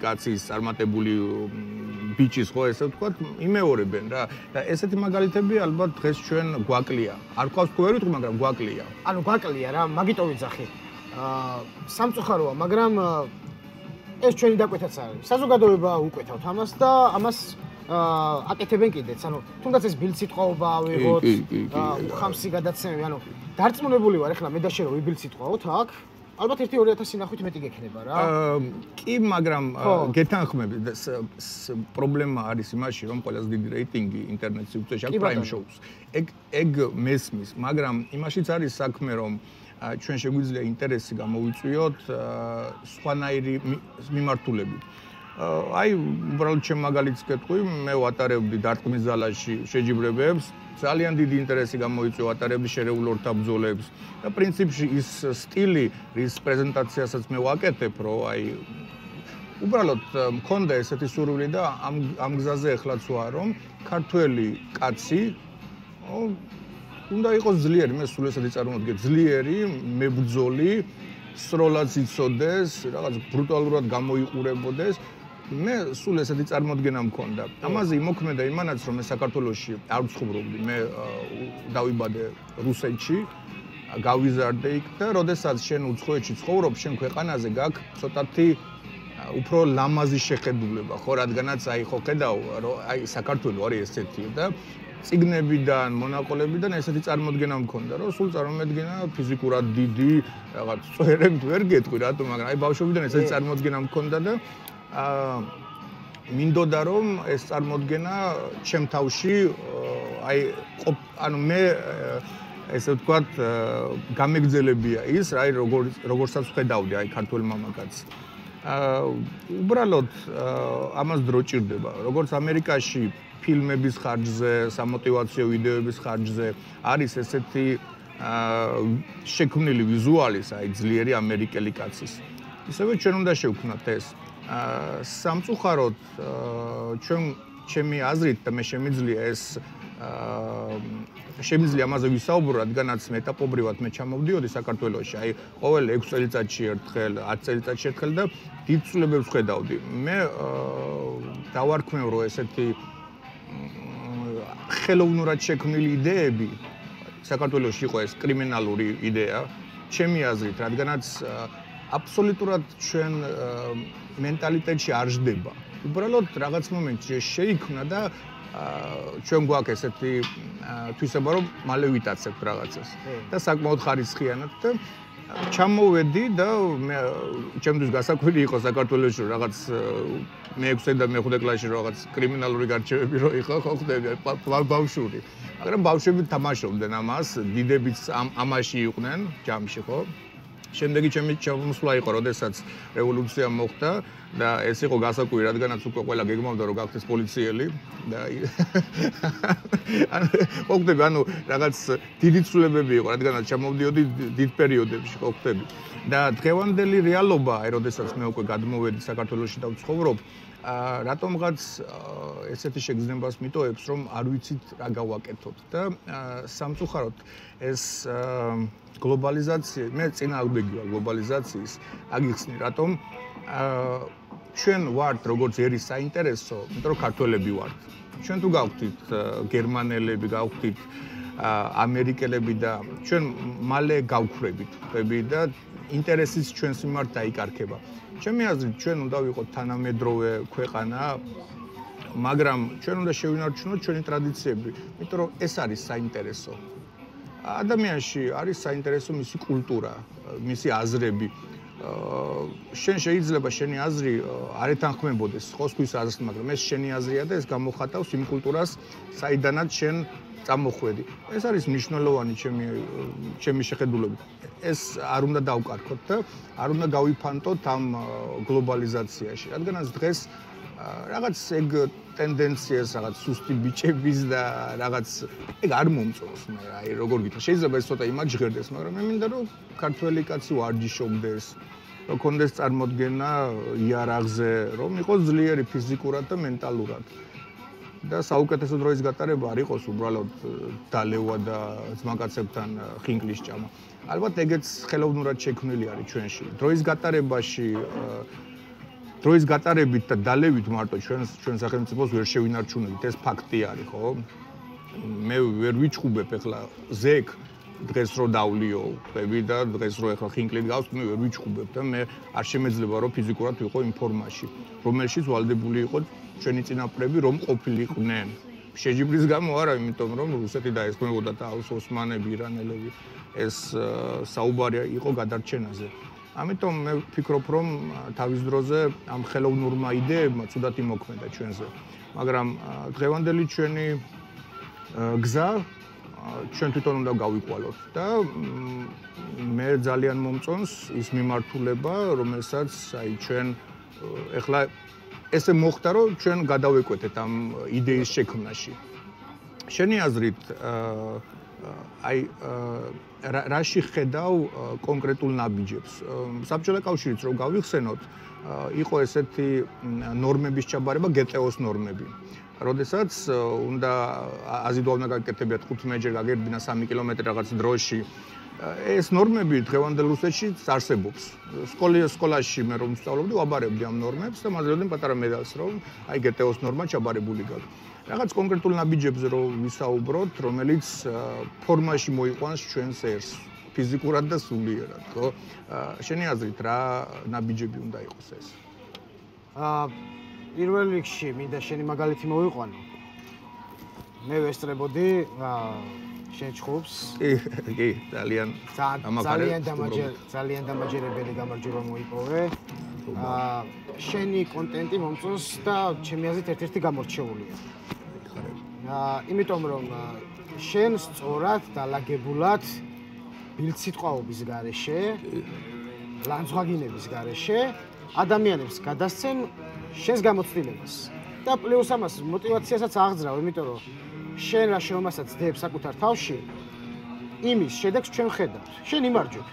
ბიჭის, ხო, ესე ვთქვათ, იმეორებენ რა. და ესეთი მაგალითები ალბათ დღეს ჩვენ გვაკლია. არ ყავს თუ ვერ ვიტყვი, მაგრამ გვაკლია. ანუ გვაკლია რა, მაგიტო ვიძახი. სამწუხაროა, მაგრამ ეს ჩვენი დაკვეთაც არის. საზოგადოება უკვეთავთ ამას და ამას აკეთებენ კიდეც. ანუ თუნდაც ეს ბილდსიტყვაობა ავიღოთ, უხამსი გადაცემები, ანუ დარწმუნებული ვარ, ეხლა მე და შენ რო ვიბილდსიტყვაოთ აქ, ალბათ 1-2000 ნახვით მეტი გექნება რა. კი, მაგრამ გეთანხმები, პრობლემა არის იმაში, რომ ყველაზე დიდი რეიტინგი ინტერნეტ სივრცეში აქვს Prime Shows. ეგ მესმის, მაგრამ იმაშიც არის საქმე, რომ ჩვენ შეგვიძლია ინტერესი გამოვიწვიოთ სხვანაირი მიმართულებით. აი, უბრალოდ ჩემ მაგალითს გეტყვი, მე ვატარებდი დარტყმის ზალაში შეჯიბრებებს, ძალიან დიდი ინტერესი გამოიწვია ვატარებდი შერეულ ორთა ბრძოლებს და პრინციპში ის სტილი, რის პრეზენტაციასაც მე ვაკეთებ, რომ აი უბრალოდ მქონდა ესეთი სურვილი და ამ გზაზე ეხლაც ვარ, რომ ქართველი კაცი უნდა იყოს ძლიერი, მე სულ ესეთი წარმოვიდგენ, ძლიერი, მებრძოლი, სროლაც იცოდეს, რაღაც ბრუტალურად გამოიყურებოდეს. მე სულ ესეთი წარმოდგენა მქონდა. ამაზე იმოქმედა იმანაც, რომ მე საქართველოში არ ვცხოვრობდი, მე დავიბადე რუსეთში, გავიზარდე იქ და როდესაც შენ უცხოეთში ცხოვრობ, შენ ქვეყანაზე გაქვს ცოტათი უფრო ლამაზი შეხედულება, ხო, რადგანაც აი ხო ხედავ, რომ აი საქართველო არის ესეთი და ციგნებიდან, მონაყოლებიდან ესეთი წარმოდგენა მქონდა, რომ სულ წარმომედგენა ფიზიკურად დიდი, რაღაც წვერებით ვერ გეტყვი რატომ, მაგრამ აი ბავშვობიდან ესეთი წარმოდგენა მქონდა და მინდოდა რომ ეს წარმოდგენა ჩემ თავში აი ანუ მე ესე ვთქვათ, გამეგრძელებია ის, აი როგორცაც ხედავდი აი ქართული მამაკაცი. უბრალოდ ამას დრო ჭირდება. როგორც ამერიკაში ფილმების ხარჯზე, სამოტივაციო ვიდეოების ხარჯზე არის ესეთი შექმნილი ვიზუალის, აი ძლიერი ამერიკელი კაცის. ისევე ჩვენ უნდა შევქმნათ ეს. სამწუხაროდ ჩემი აზრით და მე შემიძლია ეს შემიძლია ამაზე ვისაუბრო, რადგანაც მეტაპობრივად მე ჩამოვდიოდი საქართველოში, აი ყოველ 6 წელიწადში ერთხელ, 10 წელიწადში ერთხელ და დიდ ცვლილებებს ხედავდი. მე დავარქმევ, რომ ესეთი ხელოვნურად შექმნილი იდეები საქართველოში იყო ეს კრიმინალური იდეა, ჩემი აზრით, რადგანაც აბსოლუტურად ჩვენ მენტალიტეტში არ ჯდება. უბრალოდ რაღაც მომენტში შეიქმნა და ჩვენ გვაქვს ესეთი თვისება, რომ მალე ვიტაცებთ რაღაცას და საკმაოდ ხარისხიანად და ჩამოვედი და მე ჩემთვის გასაკვირი იყო საქართველოში რაღაც მე-6 და მე-5 კლასში რაღაც კრიმინალური გარჩევები რო იყო, ხო ხდები, ბავშვური. მაგრამ ბავშვები თამაშობდნენ ამას, დიდებიც ამაში იყვნენ ჯამში, ხო? შემდეგი ჩემი ჩამოსვლა იყო, როდესაც რევოლუცია მოხდა და ეს იყო გასაკვირი, რადგანაც უკვე ყველა გეგმავდა რომ გახდეს პოლიციელი და ხო ხდები, ანუ რაღაც დიდი ცვლილებები იყო, რადგანაც ჩამოვდიოდი დიდ პერიოდებში, ხო ხდები. და დღევანდელი რეალობა, აი როდესაც მე უკვე გადმოვედი საქართველოში და ვცხოვრობ, რატომღაც ესეთი შეგრძნებას მიტოვებს, რომ არ ვიცით რა გავაკეთოთ და სამწუხაროდ ეს გლობალიზაცია, მე წინააღმდეგი ვარ გლობალიზაციის, აგიხსნი რატომ ჩვენ ვართ როგორც ერი საინტერესო, იმიტომ რომ ქართველები ვართ. ჩვენ თუ გავხდით გერმანელები, გავხდით ამერიკელები და ჩვენ მალე გავქრებით, ხები და ინტერესიც ჩვენს მიმართ დაიკარგება. ჩემი აზრით, ჩვენ უნდა ვიყოთ თანამედროვე ქვეყანა, მაგრამ ჩვენ უნდა შევინარჩუნოთ ჩვენი ტრადიციები, იმიტომ რომ ეს არის საინტერესო. ადამიანში არის საინტერესო მისი კულტურა, მისი აზრები. შენ შეიძლება შენი აზრი არ ეთანხმებოდეს ხოსთვის აზრს, მაგრამ ეს შენი აზრია და ეს გამოხატავს იმ კულტურას, საიდანაც შენ წამოხვედი. ეს არის მნიშვნელოვანი ჩემი შეხედულებით. ეს არ უნდა დავკარგოთ და არ უნდა გავიფანტოთ ამ გლობალიზაციაში, რადგანაც დღეს რაღაც ეგ ტენდენციას, რაღაც სუსტი ბიჭების და რაღაც ეგ არ მომწონს მე, აი როგორ გითხრა, შეიძლება ეს ცოტა იმაჯღერდეს, მაგრამ მე მინდა რომ ქართველი კაცი ვარჯიშობდეს, რომ კონდეს წარმოდგენა იარაღზე, რომ იყოს ძლიერი ფიზიკურად და მენტალურად. და საუკეთესო დროის გატარება არ იყოს უბრალოდ დალევა და ძმაკაცებთან ხინკლის ჭამა. ალბათ ეგეც ხელოვნურად შექმნილი არის ჩვენში. დროის გატარებით და დალევით მარტო ჩვენ სახელმწიფოს ვერ შევინარჩუნებით, ეს ფაქტი არის, ხო? მე ვერ ვიჩხუბებ ახლა ზეკ დღეს რო დავლიო, ხები და დღეს რო ახლა ხინკლით გავსკვნი, ვერ ვიჩხუბებ და მე არ შემეძლება რომ ფიზიკურად ვიყო იმ ფორმაში, რომელშიც ვალდებული იყო ჩვენი წინაპრები რომ ყოფილიყვნენ. შეჯიბრის გამო არა, იმიტომ რომ რუსეთი დაესხმებოდა თავს ოსმანები, ირანელები. ეს საუბარი იყო გადარჩენაზე. ამიტომ მე ვფიქრობ, რომ თავის დროზე ამ ხელოვნურმა იდეებმა ცუდად იმოქმედა ჩვენზე. მაგრამ დღევანდელი ჩვენი გზა ჩვენ თვითონ უნდა გავიკვალოთ და მე ძალიან მომწონს ის მიმართულება, რომელსაც აი ჩვენ ეხლა ესე მოხდა, რომ ჩვენ გადავეკვეთეთ ამ იდეის შექმნაში. შენი აზრით აი რაში ხედავ კონკრეტულ ნაბიჯებს? საბჭოთა კავშირიც რო გავიხსენოთ, იყო ესეთი ნორმების ჩაბარება, GTO-ს ნორმები. როდესაც უნდა აზიდვა უნდა გაკეთებიათ 15-ჯერ გაგერბინა 3 კილომეტრი რაღაც დროში. ეს ნორმები დღევანდელ რუსეთშიც არსებობს. სკოლაში მე რომ ვსწავლობდი, ვაბარებდი ამ ნორმებს და მაძლევდნენ პატარა მედალს, რომ აი GTO-ს ნორმა ჩაბარებული გაქვს. რაღაც კონკრეტულ ნაბიჯებზე რომ ვისაუბროთ, რომელიც ფორმაში მოიყვანს ჩვენს ერს, ფიზიკურად და სულიერად, ხო? შენი აზრით რა ნაბიჯები უნდა იყოს ეს? პირველ რიგში მინდა შენი მაგალითი მოვიყვანო. მე ვესწრებოდი შენ ჩხუბს. კი, ძალიან დამაჯერებელი გამარჯვება მოიპოვე. შენი კონტენტი მომწონს და ჩემი აზრით ერთ-ერთი გამორჩეულია. იმიტომ რომ შენ სწორად დალაგებულად ბილდსიტყვაობის გარეშე, ლანძღვაგინების გარეშე ადამიანებს გადასცენ შენს გამოცდილებას. და პლუს ამას мотиваციასაც აღძრავ, იმიტომ რომ შენ რა შრომასაც დებ საკუთარ თავში, იმის შედეგს ჩვენ ხედავთ. შენ იმარჯვებ.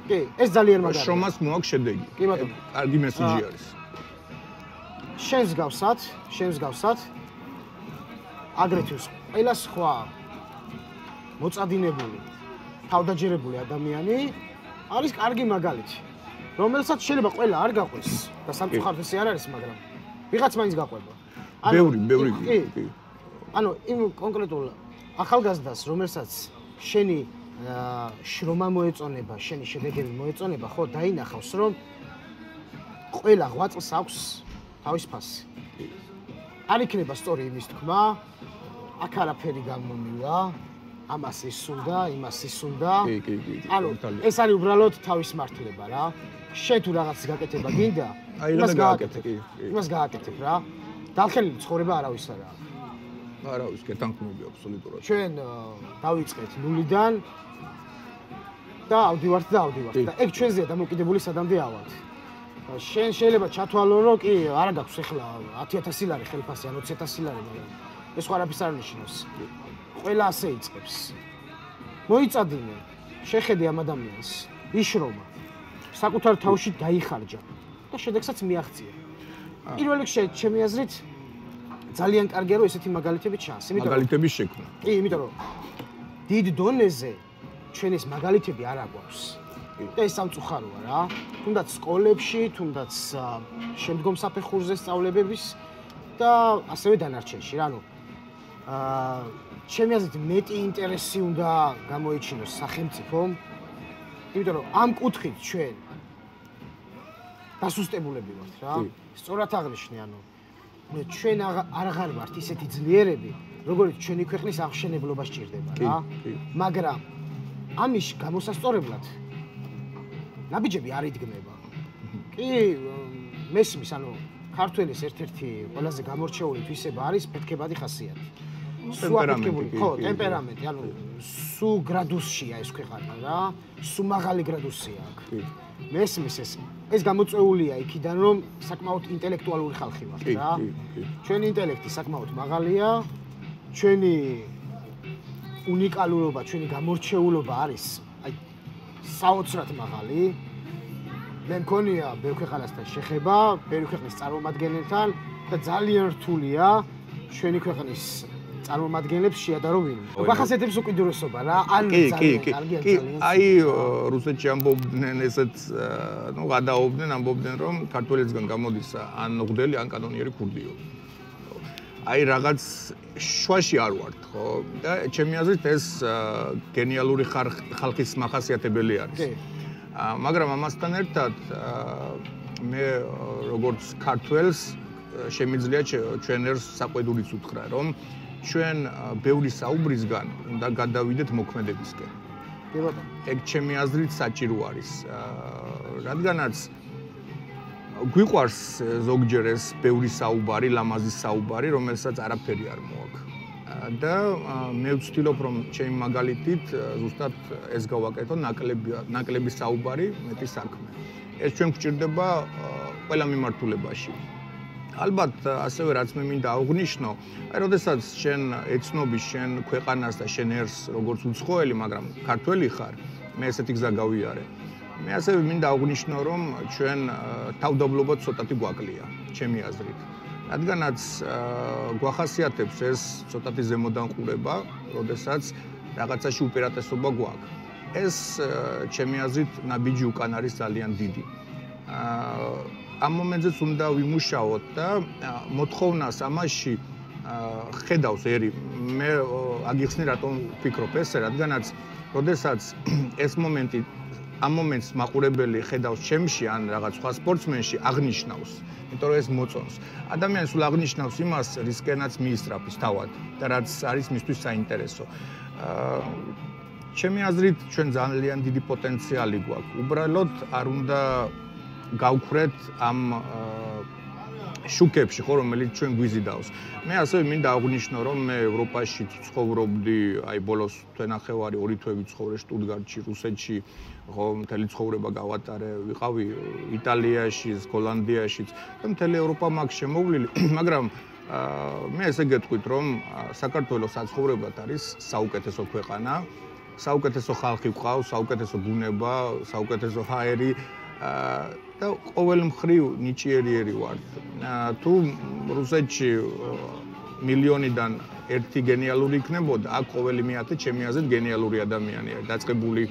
კი, ეს ძალიან მაგარია. შრომას მოაქვს შედეგი. კი ბატონო. კარგი მესიჯი არის. შენს გავსად აგრეთვე ყველა სხვა მოწადინებული, თავდაჯერებული ადამიანი არის კარგი მაგალითი, რომელსაც შეიძლება ყველა არ გაყვეს და სამწუხაროდ ეს არ არის, მაგრამ ვიღაც მაინც გაყვება. ბევრი. კი. ანუ იმ კონკრეტულ ახალგაზრდას, რომელსაც შენი შრომა მოეწონება, შენი შედეგები მოეწონება, ხო, დაინახავს, რომ ყველა ღვაწლს აქვს თავის ფასი. არ იქნება სწორი იმის თქმა, აქ არაფერი გამომივა, ამას ისუნდა, იმას ისუნდა. კი. ანუ ეს არის უბრალოდ თავის მართლება რა. შენ თუ რაღაცის გაკეთება გინდა, იმას გააკეთებ რა. დახელილი ცხოვრება არავის არ აქვს. არავის კეთანხმები აბსოლუტურად. ჩვენ დავიწყეთ ნულიდან და ავდივართ. და ეგ ჩვენზეა დამოკიდებული სადამდე ავალთ. შენ შეიძლება ჩათვალო, რომ კი არა გაქვს ახლა 10,000 ლარი ხელფასი, ან 20,000 ლარი, მაგრამ ეს სხვა არაფერს არ ნიშნავს. ყველა ასე იწყებს. მოიწადინე, შეხედე ამ ადამიანს, იშრომა, საკუთარ თავში დაიხარჯა და შედეგსაც მიაღწია. პირველ რიგში, ჩემი აზრით, ძალიან კარგია რომ ესეთი მაგალითები ჩანს, მაგალითების შექმნა. კი, იმიტომ რომ დიდ დონეზე ჩვენ ეს მაგალითები არ აგვაქვს. და ეს სამწუხაროა რა. თუნდაც სკოლებში, თუნდაც შემდგომ საფეხურზე სწავლებების და ასევე დანარჩენში რა. ანუ ჩემი აზრით მეტი ინტერესი უნდა გამოიჩინოს სახელმწიფომ, იმიტომ რომ ამ კუთხით ჩვენ დასუსტებულები ვართ რა. სწორად აღნიშნე, ანუ ჩვენ აღარ ვართ ისეთი ძლიერები, როგორც ჩვენი ქვეყნის აღშენებლობა სჭირდება რა. მაგრამ ამის გამოსასწორებლად ნაბიჯები არ იდგმება. კი, მესმის, ანუ ქართველის ერთ-ერთი ყველაზე გამორჩეული თვისება არის ფეთქებადი ხასიათი. ტემპერამენტი, ანუ სულ გრადუსშია ეს ქვეყანა რა, სულ მაღალი გრადუსია აქ. მესმის ეს გამოწვეულია იქიდან, რომ საკმაოდ ინტელექტუალური ხალხი ვართ რა. ჩვენი ინტელექტი საკმაოდ მაღალია, ჩვენი უნიკალურობა, ჩვენი გამორჩეულობა არის საოცრად მაღალი. მე მქონია ბევრ ქვეყანასთან შეხება, ბევრი ქვეყნის წარმომადგენელთან და ძალიან რთულია ჩვენი ქვეყნის წარმომადგენლებს შეადარო ვინმე. ვახასიათებს უკიდურესობა რა, ან ძალიან კარგია ძალიან. აი რუსეთში ამბობდნენ ესეც, ნუ გადაობდნენ, ამბობდნენ რომ ქართველებისგან გამოდის ან მღვდელი, ან კანონიერი ქურდიო. აი რაღაც შვაში არ ვართ, ხო? და ჩემი აზრით ეს გენიალური ხალხის მახასიათებელი არის. მაგრამ ამასთან ერთად მე როგორც ქართველს შემიძლია ჩვენ ერს საყვედურიც უთხრა, რომ ჩვენ ბევრი საუბრისგან უნდა გადავიდეთ მოქმედებისკენ. ეგ ჩემი აზრით საჭირო არის. რადგანაც გვიყვარს ზოგჯერ ეს ბევრი საუბარი, ლამაზი საუბარი, რომელსაც არაფერი არ მოაქვს. და მე ვცდილობ რომ ჩემი მაგალითით ზუსტად ეს გავაკეთო, ნაკლები საუბარი, მეტი საქმე. ეს ჩვენ გვჭირდება ყველა მიმართულებაში. ალბათ ასევე რაც მე მინდა აღვნიშნო, აი როდესაც შენ ეცნობი შენ ქვეყანას და შენ ერს როგორც უცხოელი, მაგრამ ქართველი ხარ, მე ესეთი გზა გავიარე. მე ასევე მინდა აღვნიშნო, რომ ჩვენ თავდაბლობა ცოტათი გვაკლია, ჩემი აზრით. რადგანაც გვახასიათებს ეს ცოტათი ზემოდანყურება, როდესაც რაღაცაში უპირატესობა გვაქვს. ეს ჩემი აზრით ნაბიჯი უკან არის ძალიან დიდი. ამ მომენტზეც უნდა ვიმუშაოთ და მოთხოვნას ამაში ხედავს ერი. მე აგიხსნი რატომ ვფიქრობ ესე, რადგანაც როდესაც ეს მომენტი ამ მომენტს მაყურებელი ხედავს ჩემში ან რაღაც სხვა სპორტსმენში აღნიშნავს, იმიტომ რომ ეს მოწონს. ადამიანი სულ აღნიშნავს იმას, რისკენაც მიისწრაფის თავად და რაც არის მისთვის საინტერესო. ჩემი აზრით, ჩვენ ძალიან დიდი პოტენციალი გვაქვს. უბრალოდ არ უნდა გავქრეთ ამ შუქებში ხო რომელიც ჩვენ გვიზიდავს. მე ასევე მინდა აღვნიშნო რომ მე ევროპაში ცხოვრობდი, აი ბოლოს თვენახევარი 2 თვე ვიცხოვრე შტუტგარტში, რუსეთში, ხო მთელი ცხოვრება გავატარე, ვიყავი იტალიაში, ჰოლანდიაში და მთელი ევროპა მაქვს შემოვლილი, მაგრამ მე ესე გეტყვით რომ საქართველოს საცხოვრებლად არის საუკეთესო ქვეყანა, საუკეთესო ხალხი გვყავს, საუკეთესო ბუნება, საუკეთესო ჰაერი და ყოველ მხრივ ნიჭიერიერი ვართ. თუ რუსეთში მილიონიდან ერთი გენიალური იქნებოდა, აქ ყოველი მეათე ჩემი აზრით გენიალური ადამიანია, დაწყებული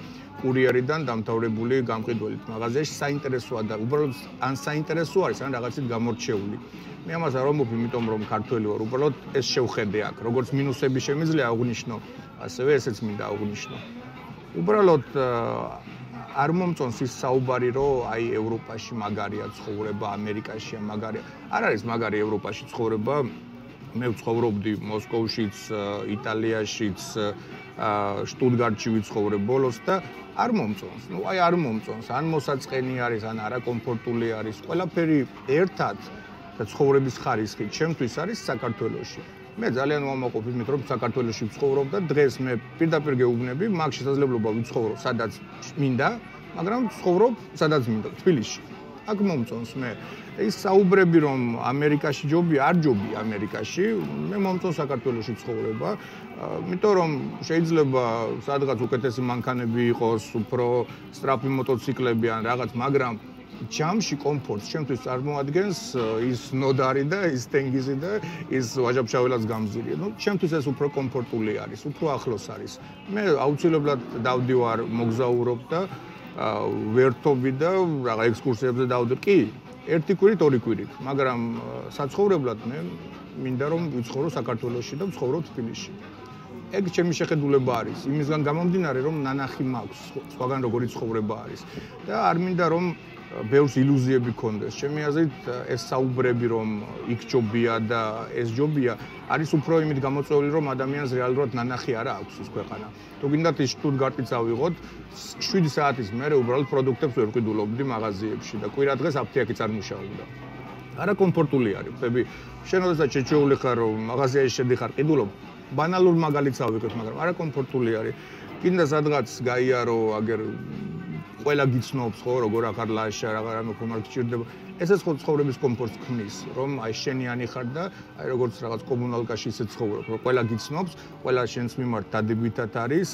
კურიერიდან დამთავრებული გამყიდველით მაღაზიაში საინტერესოა და უბრალოდ ან საინტერესო არის, ან რაღაცით გამორჩეული. მე ამას არ ვამბობ, იმიტომ რომ ქართველი ვარ, უბრალოდ ეს შევხედე აქ, როგორც მინუსები შემიძლია აღვნიშნო, ასევე ესეც მინდა აღვნიშნო. უბრალოდ არ მომწონს ის საუბარი, რომ აი ევროპაში მაგარია ცხოვრება, ამერიკაშია მაგარია. არ არის მაგარი ევროპაში ცხოვრება. მე ვცხოვრობდი მოსკოვშიც, იტალიაშიც, შტუტგარტში ვიცხოვრე ბოლოს და არ მომწონს. ნუ აი არ მომწონს, ან მოსაწყენი არის, ან არაკომფორტული არის. ყველაფერი ერთად და ცხოვრების ხარისხი ჩემთვის არის საქართველოში. მე ძალიან ვამაყობ იმით, რომ საქართველოში ვცხოვრობ და დღეს მე პირდაპირ გეუბნები, მაგ შესაძლებლობა ვიცხოვრო, სადაც მინდა, მაგრამ ვცხოვრობ, სადაც მინდა, თბილისში. აქ მომწონს მე. ის საუბრები, რომ ამერიკაში ჯობია, არ ჯობია ამერიკაში, მე მომწონს საქართველოში ცხოვრება, იმიტომ რომ შეიძლება სადღაც უკეთესი მანქანები იყოს, უფრო სწრაფი მოტოციკლები ან რაღაც, მაგრამ ჯამში კომფორტს ჩემთვის წარმოადგენს ის ნოდარი და ის ტენგიზი და ის ვაჟა-ფშაველას გამზირია. ნუ ჩემთვის ეს უფრო კომფორტული არის, უფრო ახლოს არის. მე აუცილებლად დავდივარ, მოგზაურობ და ვერთობი და რაღაც ექსკურსიებზე დავდივარ. კი, ერთი კვირით, 2 კვირით, მაგრამ საცხოვრებლად მე მინდა რომ ვიცხოვრო საქართველოში და ვცხოვრო თბილისში. ეგ ჩემი შეხედულება არის, იმისგან გამომდინარე რომ ნანახი მაქვს, სხვაგან როგორი ცხოვრება არის და არ მინდა რომ ბევრს ილუზიები ქონდეს. ჩემი აზრით ეს საუბრები რომ იქ ჯობია და ეს ჯობია არის უფრო იმით გამოწვეული რომ ადამიანს რეალურად ნანახი არა აქვს ის ქვეყანა. თუ გინდათ ის შტუტგარტიც ავიღოთ 7 საათის მერე უბრალოდ პროდუქტებს ვერ ვყიდულობდი მაღაზიებში და კვირა დღეს აფთიაქიც არ მუშაობდა. არა კომფორტული არის. ხები შენ როდესაც შეჩეული ხარ რომ მაღაზიაში შედიხარ ყიდულობ, ბანალურ მაგალითს ავიღებ, მაგრამ არა კომფორტული არის. კიდე სადღაც გაიარო, აგერ ყველა გიცნობს ხო, როგორ ახარ ლაშა, რამე ხომარ გჭირდება. ესეც ხო ცხოვრების კომფორტს ქმნის, რომ აი შენიანი ხარ და აი როგორც რაღაც კომუნალკაში ისე ცხოვრობ, რომ ყველა გიცნობს, ყველა შენს მიმართ დადებითად არის,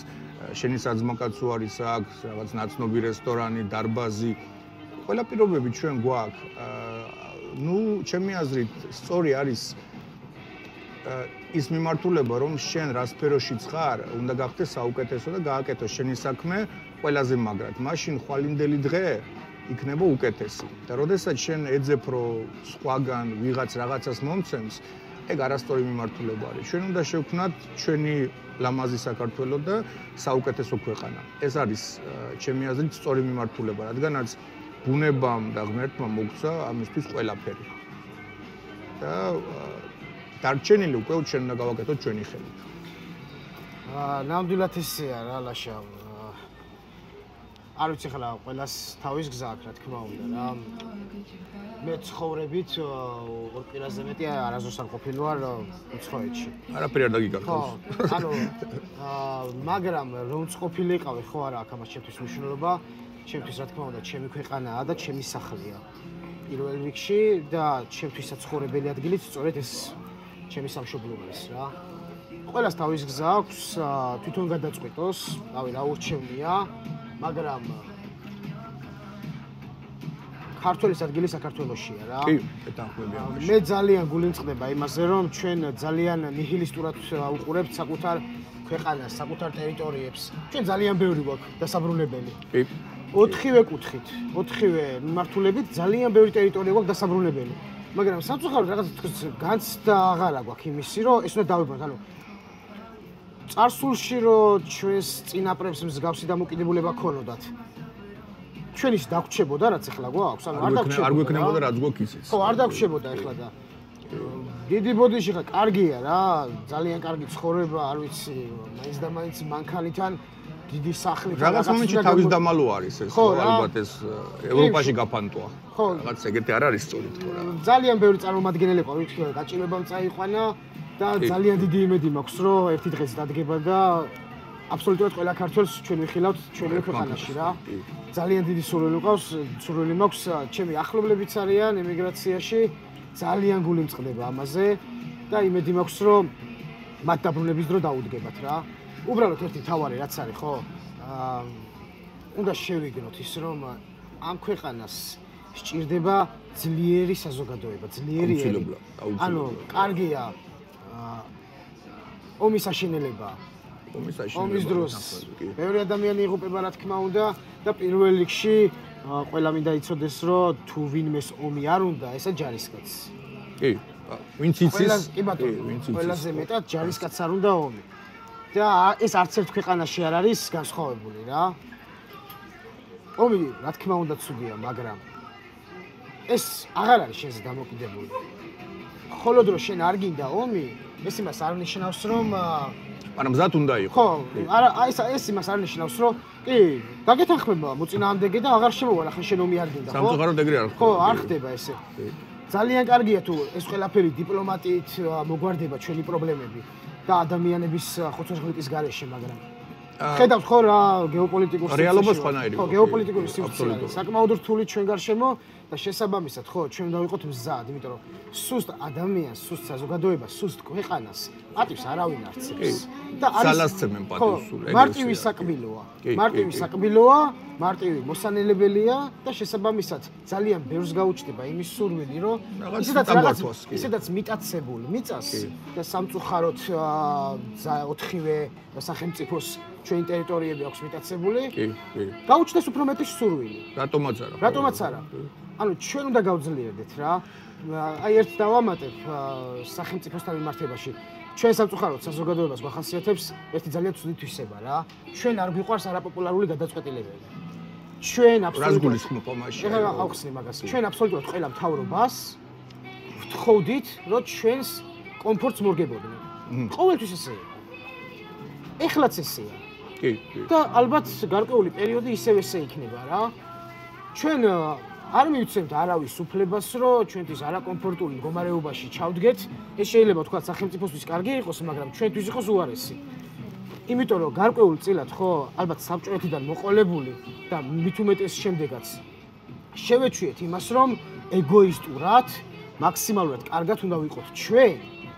შენი საძმოკაცო არის აქ, რაღაც ნაცნობი რესტორანი, დარბაზი. ყველა პირობები ჩვენ გვაქვს. ნუ ჩემი აზრით სწორი არის ის მიმართულება, რომ შენ რა სფეროშიც ხარ, უნდა გახდეს საუკეთესო და გააკეთო შენი საქმე ყველაზე მაგრად. მაშინ ხვალინდელი დღე იქნება უკეთესი. და როდესაც შენ ეძებ, რომ სხვაგან ვიღაც რაღაცას მომცემს, ეგ არასწორი მიმართულება არის. ჩვენ უნდა შევქმნათ ჩვენი ლამაზი საქართველო და საუკეთესო ქვეყანა. ეს არის ჩემი აზრით სწორი მიმართულება, რადგანაც ბუნებამ და ღმერთმა მოგცა ამისთვის ყველაფერი. და დარჩენილი უკვე ჩვენ უნდა გავაკეთოთ ჩვენი ხელით. ნამდვილად ისეა რა ლაშა. არ ვიცი ხლა ყველას თავის გზა აქვს რა თქმა უნდა რა. მე ცხოვრებით 2 კვირაზე მეტი არასდროს არ ყოფილი ვარ უცხოეთში. არაფერი არ დაგიკარგავს. ანუ მაგრამ რომ ყოფილიყავი ხო არა აქ ამას ჩემთვის მნიშვნელობა, ჩემთვის რა თქმა უნდა ჩემი ქვეყანაა და ჩემი სახლია. პირველ რიგში და ჩემთვის საცხოვრებელი ადგილიც სწორედ ეს ჩემი სამშობლოა ეს რა. ყველას თავის გზა აქვს, თვითონ გადაწყვეტოს, რავი რა ურჩევნია, მაგრამ ქართლის ადგილი საქართველოშია რა. კი, ეთანხმები ამაში. მე ძალიან გული მწყდება იმაზე, რომ ჩვენ ძალიან ნიჰილისტურად უყურებთ საკუთარ ქვეყანას, საკუთარ ტერიტორიებს. ჩვენ ძალიან ბევრი გვაქვს დასაბრუნებელი. კი. 4-ვე კუთხით, 4-ვე მიმართულებით ძალიან ბევრი ტერიტორია გვაქვს დასაბრუნებელი. მაგრამ სამწუხაროდ რაღაც განცდა აღარა გვაქვს იმისი, რომ ეს უნდა დავიბოთ, ანუ წარსულში რომ ჩვენს წინაპრებს მსგავსი დამოკიდებულება ქონოდათ. ჩვენ ის დაგვრჩებოდა რაც ახლა გვაქვს, ანუ არ დაგვრჩებოდა. არ გვექნებოდა რაც გვაქვს ისიც. ხო, არ დაგვრჩებოდა ახლა და დიდი ბოდიში ხა კარგია რა, ძალიან კარგი ცხოვრება, არ ვიცი, მაინც და მაინც მანქანიდან დიდი სახლი რაღაც მომენტში თავის დამალო არის ეს ალბათ ეს ევროპაში გაფანტოა რაღაც ეგეთი არ არის სწორით ხო რა ძალიან ბევრი წარმომადგენელი ყო ვიქცე გაჭირვებამ წაიყვანა და ძალიან დიდი იმედი მაქვს რომ ერთი დღეს დადგება და აბსოლუტურად ყველა ქართველს ჩვენ ვიხილავთ ჩვენი ქვეყანაში რა ძალიან დიდი სურვილი მაქვს ჩემი ახლობლებიც არიან ემიგრაციაში ძალიან გული მწყდება ამაზე და იმედი მაქვს რომ მათ დაბრუნების დრო დაუდგებათ რა უბრალოდ ერთი თავარი რაც არის ხო უნდა შევიგნოთ ის რომ ამ ქვეყანას სჭირდება ძლიერი საზოგადოება ძლიერი ანუ კარგია ომის აშენელება ომის დროს ბევრი ადამიანი იღუპება რა თქმა უნდა და პირველ რიგში ყველა მინდა იცოდეს რომ თუ ვინმეს ომი არ უნდა ესა ჯარისკაცს კი ვინც იცის კი ბატონო ყველაზე მეტად ჯარისკაცს არ უნდა ომი და ეს არც ერთ ქვეყანაში არ არის განსხვავებული რა ომი რა თქმა უნდა ცუდია მაგრამ ეს აღარ არის შენზე დამოკიდებული ხოლოდ რომ შენ არ გინდა ომი ეს იმას არ ნიშნავს რომ მაგრამ მზად უნდა იყოს ხო არა ეს იმას არ ნიშნავს რომ კი დაგეთანხმება მოწინააღმდეგე და აღარ შემოვალ ახლა შენ ომი არ გინდა ხო სამწუხაროდ ეგრე არ ხდება ხო არ ხდება ესე ძალიან კარგია თუ ეს ყველაფერი დიპლომატიით მოგვარდება ჩვენი პრობლემები და ადამიანების ხოცვა-ჟღლიკის გარეშე მაგრამ ხედავთ ხო რა გეოპოლიტიკურ სივრცეში რეალობა სხვანაირი ხო გეოპოლიტიკური სივრცე საკმაოდ რთული ჩვენ გარშემო და შესაბამისად ხო ჩვენ დავიყოთ მზად იმიტომ რომ სუსტ ადამიანს სუსტ საზოგადოებას სუსტ ქვეყანას პატივს არავინ არცევს და ძალასცემენ პატივს სულ ეგრევე მარტივი საკბილოა მარტივი მოსანელებელია და შესაბამისად ძალიან ბევრს გაუჩნდება იმის სურვილი რომ ისედაც მიტაცებული მიწას და სამწუხაროდ 4-ვე სახელმწიფოს ჩვენი ტერიტორიები აქვს მიტაცებული გაუჩნდეს უფრო მეტი სურვილი რატომაც არა ანუ ჩვენ უნდა გავძლიერდეთ რა აი ერთ დავამატებ სახელმწიფოსთან მიმართებაში ჩვენ სამწუხაროდ საზოგადოებას გვახასიათებს ერთი ძალიან ცუდი თვისება რა ჩვენ არ გვიყვარს არაპოპულარული გადაწყვეტილებები ჩვენ აბსოლუტურად ყველა მთავრობას ვთხოვდით რომ ჩვენს კომფორტს მორგებოდნენ ყოველთვის ესეა ეხლაც ესეა და ალბათ გარკვეული პერიოდი ისევ ესე იქნება რა ჩვენ არ მივცემთ არავის უფლებას რომ ჩვენთვის არაკომფორტული მდგომარეობაში ჩავდგეთ ეს შეიძლება თქვა სახელმწიფოსთვის კარგი იყოს მაგრამ ჩვენთვის იყოს უარესი იმიტომ რომ გარკვეულ წილად ხო ალბათ საბჭოეთიდან მოყოლებული და მით უმეტეს შემდეგაც შევეჩვიეთ იმას რომ ეგოისტურად მაქსიმალურად კარგად უნდა ვიყოთ ჩვენ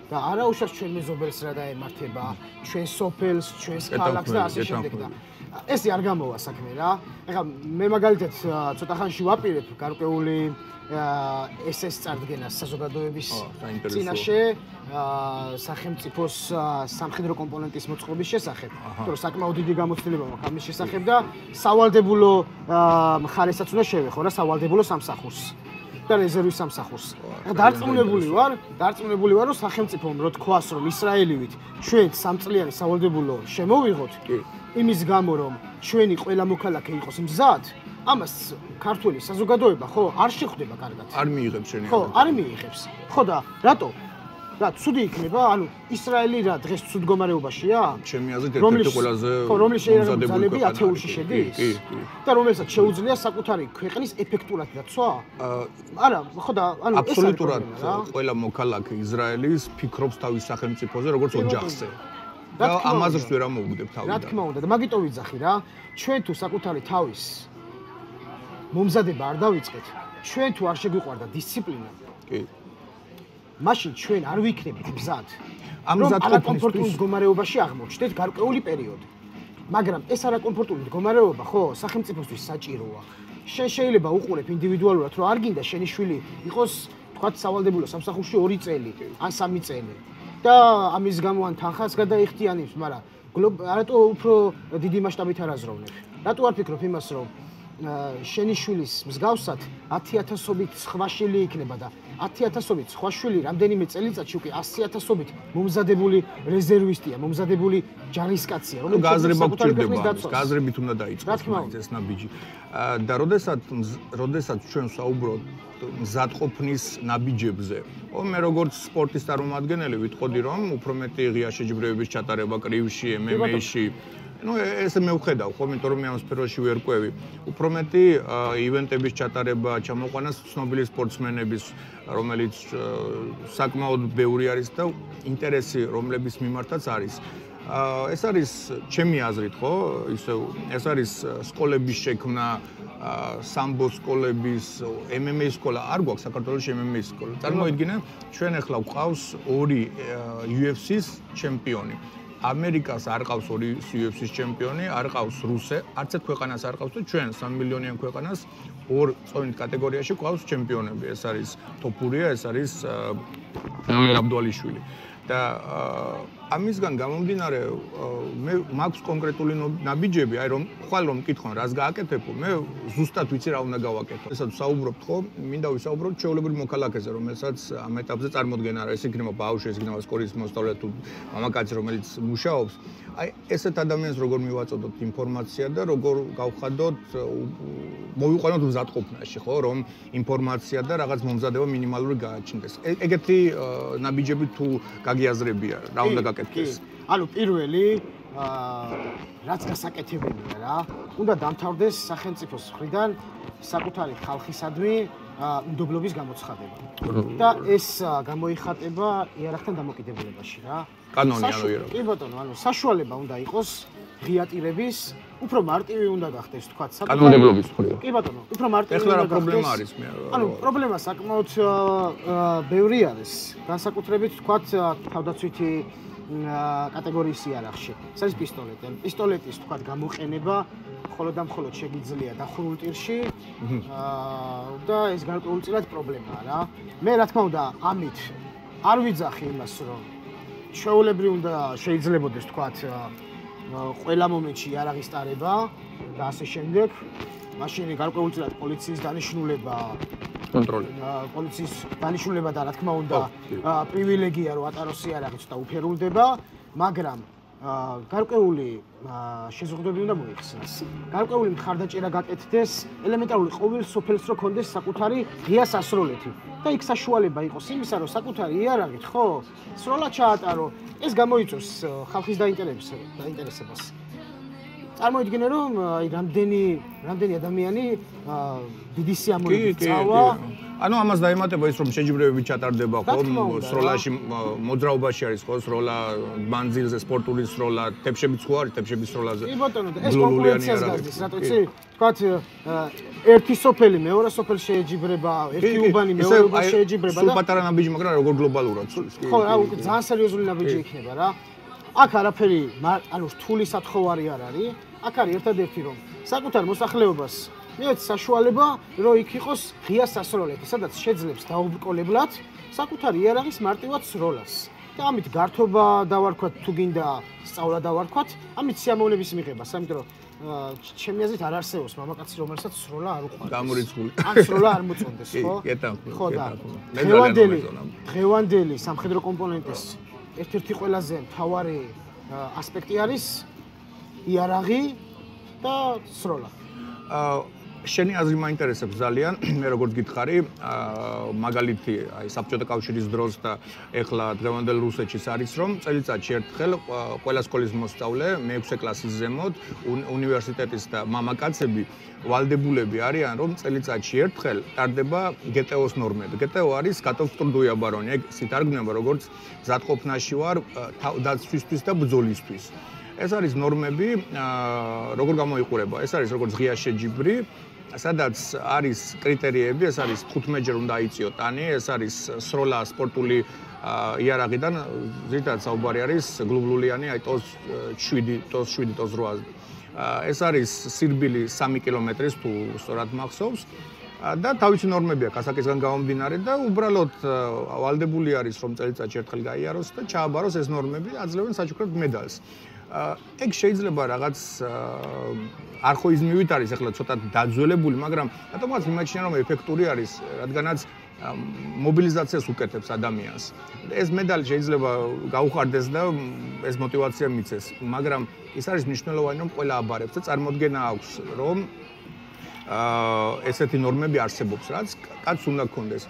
და არაუშავს ჩვენ მეზობელს რა დაემართება ჩვენ სოფელს ჩვენს ქალაქს და ასე შემდეგ და ესე არ გამოვა საქმე რა ეხლა მე მაგალითად ცოტა ხანში ვაპირებ გარკვეული SS წარდგენას საზოგადოების წინაშე სახელმწიფოს სამხედრო კომპონენტის მოწყობის შესახებ იმიტომ რომ საკმაოდ დიდი გამოცდილება მაქვს ამის შესახებ და სავალდებულო მხარესაც უნდა შევეხო რა სავალდებულო სამსახურს და რეზერვის სამსახურს. დარწმუნებული ვარ, რომ სახელმწიფომ რო თქვას, რომ ისრაელივით ჩვენ 3 წლიანი სავალდებულო შემოვიღოთ, იმის გამო რომ ჩვენი ყველა მოქალაქე იყოს მზად, ამას ქართული საზოგადოება ხო არ შეხვდება კარგად. არ მიიღებს შენი. ხო, არ მიიღებს. ხო და რატო? რა ცუდი იქნება? ანუ ისრაელი რა დღეს ცუდ მდგომარეობაშია? ჩემი აზრით ერთ-ერთი ყველაზე მომზადებული ათეულში შედის? კი. და რომელსაც შეუძლია საკუთარი ქვეყნის ეფექტურად დაცვა? არა, ხო და ანუ აბსოლუტურად ყველა მოქალაქე ისრაელის ფიქრობს თავის სახელმწიფოზე როგორც ოჯახზე. და ამაზრს ვერ ამოუგდებ თავიდან. რა თქმა უნდა და მაგიტომ ვიძახი რა, ჩვენ თუ საკუთარი თავის მომზადება არ დავიწყეთ, ჩვენ თუ არ შეგვიყვარდა დისციპლინა. კი. მაშინ ჩვენ არ ვიქნებით მზად. ამ მზადყოფნისთვის მდგომარეობაში აღმოჩნდეთ გარკვეული პერიოდი. მაგრამ ეს არაკომფორტული მდგომარეობა ხო სახელმწიფოსთვის საჭიროა. შენ შეიძლება უყურებ ინდივიდუალურად, რომ არ გინდა შენი შვილი იყოს, თქვათ, სავალდებულო სამსახურში 2 წელი ან 3 წელი. და ამის გამო ან თანხას გადაიხდიანებს, მაგრამ რატო უფრო დიდი მასშტაბით არ აზროვნებ? რატო არ ფიქრობ იმას, რომ შენი შვილის მსგავსად 10,000-ობით სხვა შვილი იქნება და 10,000-ობით სხვა შვილი რამდენიმე წელიწადში უკვე 100,000-ობით მომზადებული რეზერვისტია, მომზადებული ჯარისკაცია, რომელიც გაზრებით უნდა დაიწყოს ეს ნაბიჯი. და როდესაც ჩვენ საუბრობთ მზადყოფნის ნაბიჯებზე, მე როგორც სპორტის წარმომადგენელი ვიტყოდი, რომ უფრო მეტი ღია შეჯიბრებების ჩატარება კრივში, MMA-ში ну ესე მე ვხედავ ხო, იმიტომ რომ მე ამ სფეროში ვერ ყვევი. უფრო მეტი ივენტების ჩატარება, ჩამოყვანას ცნობილი სპორტსმენების, რომელიც საკმაოდ ბევრი არის და ინტერესი რომლების მიმართაც არის. ეს არის ჩემი აზრით, ხო? ეს არის სკოლების შექმნა, სამბო სკოლების, MMA სკოლა არ გვაქვს საქართველოში MMA სკოლა. წარმოიდგინე, ჩვენ ახლა გვყავს ორი UFC-ს ჩემპიონი. ამერიკას არ ყავს ორი UFC-ს ჩემპიონი, არ ყავს რუსე, არც ერთ ქვეყანას არ ყავს და ჩვენ 3 მილიონიან ქვეყანას ორ წონით კატეგორიაში ყავს ჩემპიონები. ეს არის თოფურია, ეს არის აბდუალიშვილი. და ამისგან გამომდინარე მე მაქვს კონკრეტული ნაბიჯები, აი რომ ხვალ რომ მკითხონ რას გააკეთებო, მე ზუსტად ვიცი რა უნდა გავაკეთო. ესაც საუბრობთ ხო, მინდა ვისაუბროთ ჩვეულებრივ მოქალაქეზე, რომელსაც ამ ეტაპზე წარმოდგენა არა, ეს იქნება ბავშვი, ეს იქნება სკოლის მოსწავლე თუ მამაკაცი, რომელიც მუშაობს. აი ესეთ ადამიანს როგორ მივაწოდოთ ინფორმაცია და როგორ გავხადოთ, მოვიყვანოთ მზადყოფნაში, ხო, რომ ინფორმაცია და რაღაც მომზადება მინიმალური გააჩნდეს. ეგეთი ნაბიჯები თუ გაგიაზრებია, რა უნდა გაკეთდეს? ანუ პირველი რაც გასაკეთებელია რა, უნდა დამთავრდეს სახელმწიფოს მხრიდან საკუთარი ხალხისადმი უნდობლობის გამოცხადება. და ეს გამოიხატება იარაღთან დამოკიდებულებაში რა. კანონი ანუ იარაღი. კი ბატონო, ანუ საშუალება უნდა იყოს ღიატირების, უფრო მარტივი უნდა გახდეს თქვა კანონმდებლობის მხრივ. კი ბატონო, უფრო მარტივი უნდა გახდეს. ეხლა რა გახდეს. პრობლემა არის მე? ანუ პრობლემა საკმაოდ ბევრი არის. განსაკუთრებით თქვა თავდაცვითი კატეგორიის იარაღში. ეს არის პისტოლეტი. პისტოლეტის თქვა გამოყენება მხოლოდ და მხოლოდ შეგიძლია დახურულ ტირში და ეს გარკვეულწილად პრობლემაა რა. მე რა თქმა უნდა ამით არ ვიძახი იმას რომ ჩვეულებრივ უნდა შეიძლებოდეს თქვა ყველა მომენტში იარაღის ტარება და ასე შემდეგ. მაშინ გარკვეულწილად პოლიციის დანიშნულება კონტროლი. პოლიციის დანიშნულება და რა თქმა უნდა პრივილეგია რომ ატაროს იარაღი ცოტა უფერულდება, მაგრამ გარკვეული შეზღუდვები უნდა მოიხსნას. გარკვეული მხარდაჭერა გაკეთდეს, ელემენტარული ყოველ სოფელს რო კონდეს საკუთარი ღია სასროლეთი. და იქ საშუალება იყოს იმისა, რომ საკუთარი იარაღით, ხო, სროლა ჩაატარო, ეს გამოიწვევს ხალხის დაინტერესებას. წარმოიდგინე რომ აი რამდენი ადამიანი დიდი სიამოვნებით წავა. ანუ ამას დაემატება ის რომ შეჯიბრებები ჩატარდება ხო სროლაში მოძრაობაში არის ხო სროლა მანძილზე სპორტული სროლა თეფშებიც ხო არის თეფშების სროლაზე კი ბატონო ეს კონკურენციას გასდის რატო იცი თქვათ ერთი სოფელი მეორე სოფელი შეეჯიბრება ერთი უბანი მეორე შეეჯიბრება და სულ პატარა ნაბიჯი მაგრამ როგორ გლობალურად ხო რა ძალიან სერიოზული ნაბიჯი იქნება რა აქ არაფერი ანუ რთული სათხოვარი არ არის აქ არის ერთადერთი რომ საკუთარ მოსახლეობას მიეც საშუალება რომ იქ იყოს ღია სასროლეთი სადაც შეძლებს დაუბრკოლებლად საკუთარი იარაღის მარტივად სროლას და ამით გართობა დავარქვათ თუ გინდა სწავლა დავარქვათ ამით სიამოვნების მიღებას ამიტომ ჩემი აზრით არ არსებობს მამაკაცი რომელსაც სროლა არ უყვარს გამორიცხული ან სროლა არ მოწონდეს ხო ხო და დღევანდელი სამხედრო კომპონენტის ერთ-ერთი ყველაზე მთავარი ასპექტი არის იარაღი და სროლა შენი აზრი მაინტერესებს ძალიან მე როგორც გითხარი მაგალითი აი საბჭოთა კავშირის დროს და ეხლა დღევანდელ რუსეთშიც არის რომ წელიწადში ერთხელ ყველა სკოლის მოსწავლე მე-6 კლასის ზემოთ უნივერსიტეტის და მამაკაცები ვალდებულები არიან რომ წელიწადში ერთხელ ტარდება GTO-ს ნორმები. GTO არის კატოვსტრუდუია ბარონი, ეგ სიტარგმნება როგორც მზადყოფნაში ვარ დაცვისთვის და ბრძოლისთვის. ეს არის ნორმები, როგორ გამოიყურება. ეს არის როგორც ღია შეჯიბრი, სადაც არის კრიტერიები, ეს არის 15ჯერ უნდა აიწიო ტანი, ეს არის სროლა სპორტული იარაღიდან, ზედაც საუბარი არის გლუვლულიანი, აი TOS 7, TOS 7, TOS 8. ეს არის სირბილი 3 კილომეტრის თუ სწორად მახსოვს. და თავისი ნორმები აქვს ასაკისგან გამომდინარე და უბრალოდ ვალდებული არის რომ წელიწადში ერთხელ გაიაროს და ჩააბაროს ეს ნორმები, აძლევენ საჩუქრად მედალს. ეგ შეიძლება რაღაც არხოიზმივით არის ახლა ცოტა დაძველებული, მაგრამ რატომაც მიმაჩნია რომ ეფექტური არის, რადგანაც მობილიზაციას უკეთებს ადამიანს. ეს მედალი შეიძლება გაუხარდეს და ეს мотиваცია მიცეს, მაგრამ ის არის მნიშვნელოვანი რომ ყველა აბარებს და წარმოდგენა აქვს რომ ესეთი ნორმები არსებობს, რაც კაც უნდა გქონდეს.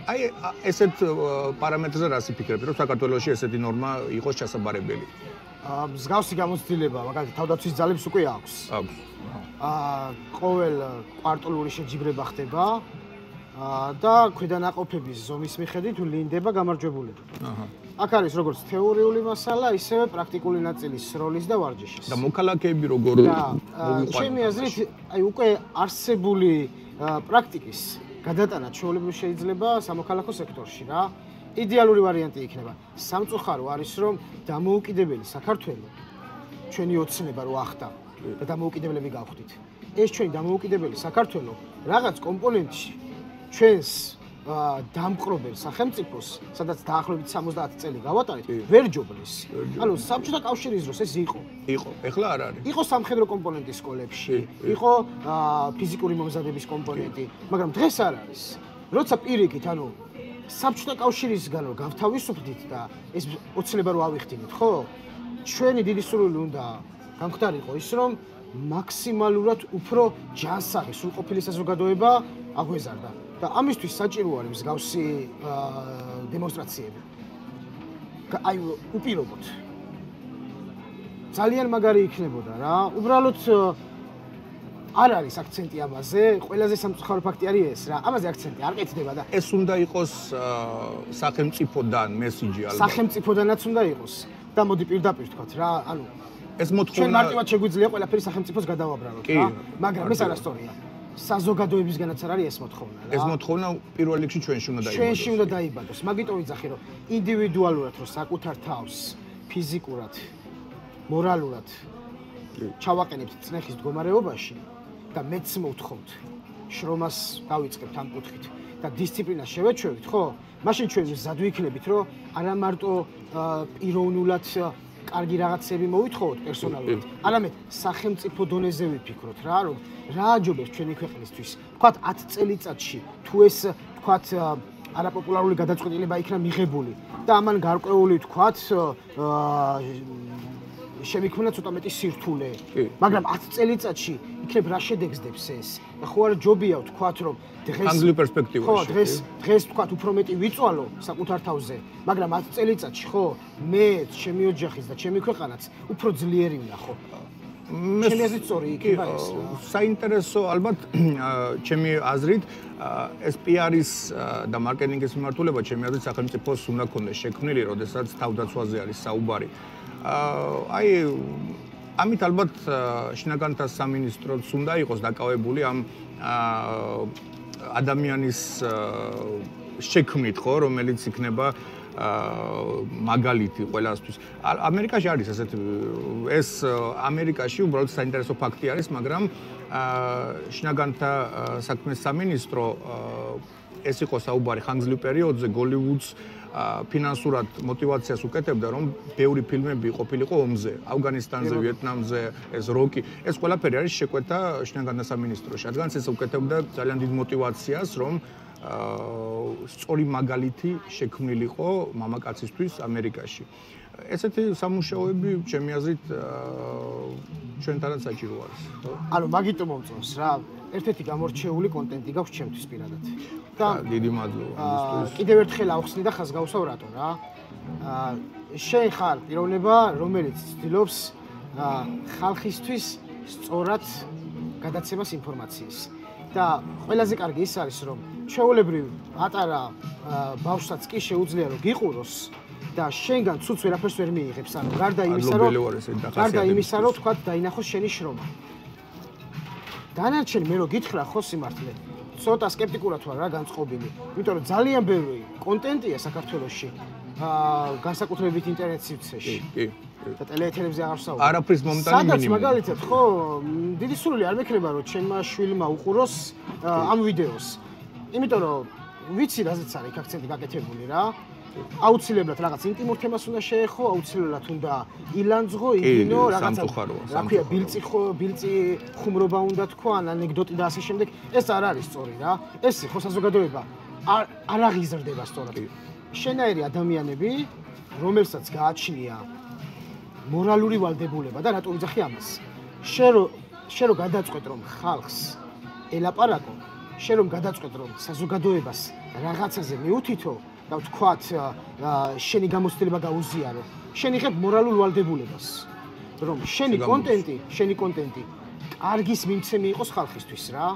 აი ესეთ პარამეტრზე რას იფიქრებთ, რომ საქართველოში ესეთი ნორმა იყოს ჩასაბარებელი? მსგავსი გამოცდილება, მაგალითად, თავდაცვის ძალებს უკვე აქვს. აქვს. ყოველ კვარტალური შეჯიბრება ხდება და ქვედანაყოფების ზომის მიხედვით ვლინდება გამარჯვებულები. აქ არის როგორც თეორიული მასალა, ისევე პრაქტიკული ნაწილი სროლის და ვარჯიშის. და მოქალაქეები როგორ მოვიყვანოთ? ჩემი აზრით, უკვე არსებული პრაქტიკის გადატანა ჩვეულებრივ შეიძლება სამოქალაქო სექტორში რა. იდეალური ვარიანტი იქნება. სამწუხარო არის, რომ დამოუკიდებელი საქართველო ჩვენი ოცნება რო ახდა და დამოუკიდებლები გავხდით. ეს ჩვენი დამოუკიდებელი საქართველო რაღაც კომპონენტში ჩვენს დამყრობელ სახელმწიფოს, სადაც დაახლოებით 70 წელი გავატარეთ, ვერ ჯობნის. ანუ საბჭოთა კავშირის დროს ეს იყო. ეხლა არ არის. იყო სამხედრო კომპონენტი სკოლებში, იყო ფიზიკური მომზადების კომპონენტი, მაგრამ დღეს არ არის. როცა პირიქით, ანუ საბჭოთა კავშირისგან რომ გავთავისუფლდით და ეს ოცნება რო ავიხდინით, ხო? ჩვენი დიდი სურვილი უნდა გამხდარიყო ის, რომ მაქსიმალურად უფრო ჯანსაღი სრულყოფილი საზოგადოება აგვეზარდა. და ამისთვის საჭირო არის მსგავსი დემონსტრაციები. აი უპირობოდ. ძალიან მაგარი იქნებოდა რა. უბრალოდ არ არის აქცენტი ამაზე. ყველაზე სამწუხარო ფაქტი არის ეს რა. ამაზე აქცენტი არ კეთდება და ეს უნდა იყოს სახელმწიფოდან მესიჯი ალბათ. სახელმწიფოდანაც უნდა იყოს. და მოდი პირდაპირ თქვათ რა, ანუ ეს ჩვენ მოთხოვნა მარტივად შეგვიძლია ყველაფერი სახელმწიფოს გადავაბრალოთ რა. მაგრამ ეს არასწორია. საზოგადოებისგანაც არ არის ეს მოთხოვნა რა. ეს მოთხოვნა პირველ რიგში ჩვენში უნდა დაიბადოს. ჩვენში უნდა დაიბადოს. მაგიტომ ვიძახი, რომ ინდივიდუალურად რო საკუთარ თავს ფიზიკურად, მორალურად ჩავაყენებთ წნეხის მდგომარეობაში და მეც მოვთხოვთ შრომას დავიწყებთ ამ კუთხით და დისციპლინას შევეჩვევით, ხო? მაშინ ჩვენ მზად ვიქნებით, რომ არა მარტო პიროვნულად კარგი რაღაცები მოვითხოვოთ პერსონალურად, არამედ სახელმწიფო დონეზე ვიფიქროთ რა, რომ რა აჯობებს ჩვენი ქვეყნისთვის. თქვათ 10 წელიწადში თუ ეს თქვათ არაპოპულარული გადაწყვეტილება იქნა მიღებული და ამან გარკვეული თქვათ შემიქმნა ცოტა მეტი სირთულე. მაგრამ 10 წელიწადში იქნებ რა შედეგს ეს? და ხო არ ჯობია ვთქვათ, რომ დღეს ხანგრძლივ პერსპექტივაში. ხო, დღეს ვთქვათ უფრო მეტი ვიწვალო საკუთარ თავზე, მაგრამ 10 წელიწადში ხო, მე, ჩემი ოჯახიც და ჩემი ქვეყანაც უფრო ძლიერი ვნახო. ჩემი აზრით სწორი იქნება ეს. საინტერესო ალბათ ჩემი აზრით ეს PR-ის და მარკეტინგის მიმართულება ჩემი აზრით სახელმწიფოს უნდა ქონდეს შექმნილი, როდესაც თავდაცვაზე არის საუბარი. აი ამით ალბათ შინაგანთა სამინისტროც უნდა იყოს დაკავებული ამ ადამიანის შექმნით, ხო, რომელიც იქნება მაგალითი ყველასთვის. ამერიკაში არის ესეთი ეს ამერიკაში უბრალოდ საინტერესო ფაქტი არის, მაგრამ შინაგანთა საქმის სამინისტრო ეს იყო საუბარი ხანგრძლივ პერიოდზე გოლივუდს ფინანსურად მოტივაციას უკეთებდა, რომ ბევრი ფილმები ყოფილიყო ომზე, ავგანისტანზე, ვიეტნამზე, ეს როკი, ეს ყველაფერი არის შეკვეთა შინაგანთა სამინისტროში. რადგანაც ეს უკეთებდა ძალიან დიდ მოტივაციას, რომ სწორი მაგალითი შექმნილიყო მამაკაცისთვის ამერიკაში. ესეთი სამუშაოები ჩემი აზრით ჩვენთანაც საჭირო არის. ანუ მაგიტომ მომწონს რა, ერთ-ერთი გამორჩეული კონტენტი გაქვს ჩემთვის პირადად. და დიდი მადლობა ამისთვის. კიდევ ერთხელ ავხსნი და ხაზგავსავ რატო რა. შენ ხარ პიროვნება, რომელიც ცდილობს ხალხისთვის სწორად გადაცემას ინფორმაციის. და ყველაზე კარგი ის არის, რომ ჩვეულებრივ პატარა ბავშვსაც კი შეუძლია რომ გიყუროს და შენგან ცუც ვერაფერს ვერ მიიღებს, ანუ გარდა იმისა, რომ თქვა დაინახოს შენი შრომა. დანარჩენი მე რო გითხრა ხო სიმართლე, ცოტა სკეპტიკურად ვარ რა განწყობილი, იმიტომ რომ ძალიან ბევრი კონტენტია საქართველოში, განსაკუთრებით ინტერნეტ სივრცეში. და ტელეეთერებზე აღარ ვსაუბრობ. არაფრის მომტანი მინიმუმი. სადაც მაგალითად ხო, დიდი სურვილი არ მექნება რომ ჩემმა შვილმა უყუროს ამ ვიდეოს. იმიტომ რომ ვიცი რაზეც არის იქ აქცენტი გაკეთებული რა. აუცილებლად რაღაც ინტიმურ თემას უნდა შეეხო, აუცილებლად უნდა ილანძღო, იგინო, რაღაცა. რა ქვია, ბილწი ხუმრობა უნდა თქვა, ან ანეკდოტი და ასე შემდეგ. ეს არ არის სწორი რა. ეს ხო საზოგადოება არ აღიზრდება სწორად. შენაირი ადამიანები, რომელსაც გააჩნია მორალური ვალდებულება და რატო ვიძახი ამას? შენ რო გადაწყვეტ რომ ხალხს ელაპარაკო, შენ რომ გადაწყვეტ რომ საზოგადოებას რაღაცაზე მიუთითო, და ვთქვათ, შენი გამოცდილება გაუზიარო. შენ იღებ მორალურ ვალდებულებას, რომ შენი კონტენტი კარგის მიმცემი იყოს ხალხისთვის რა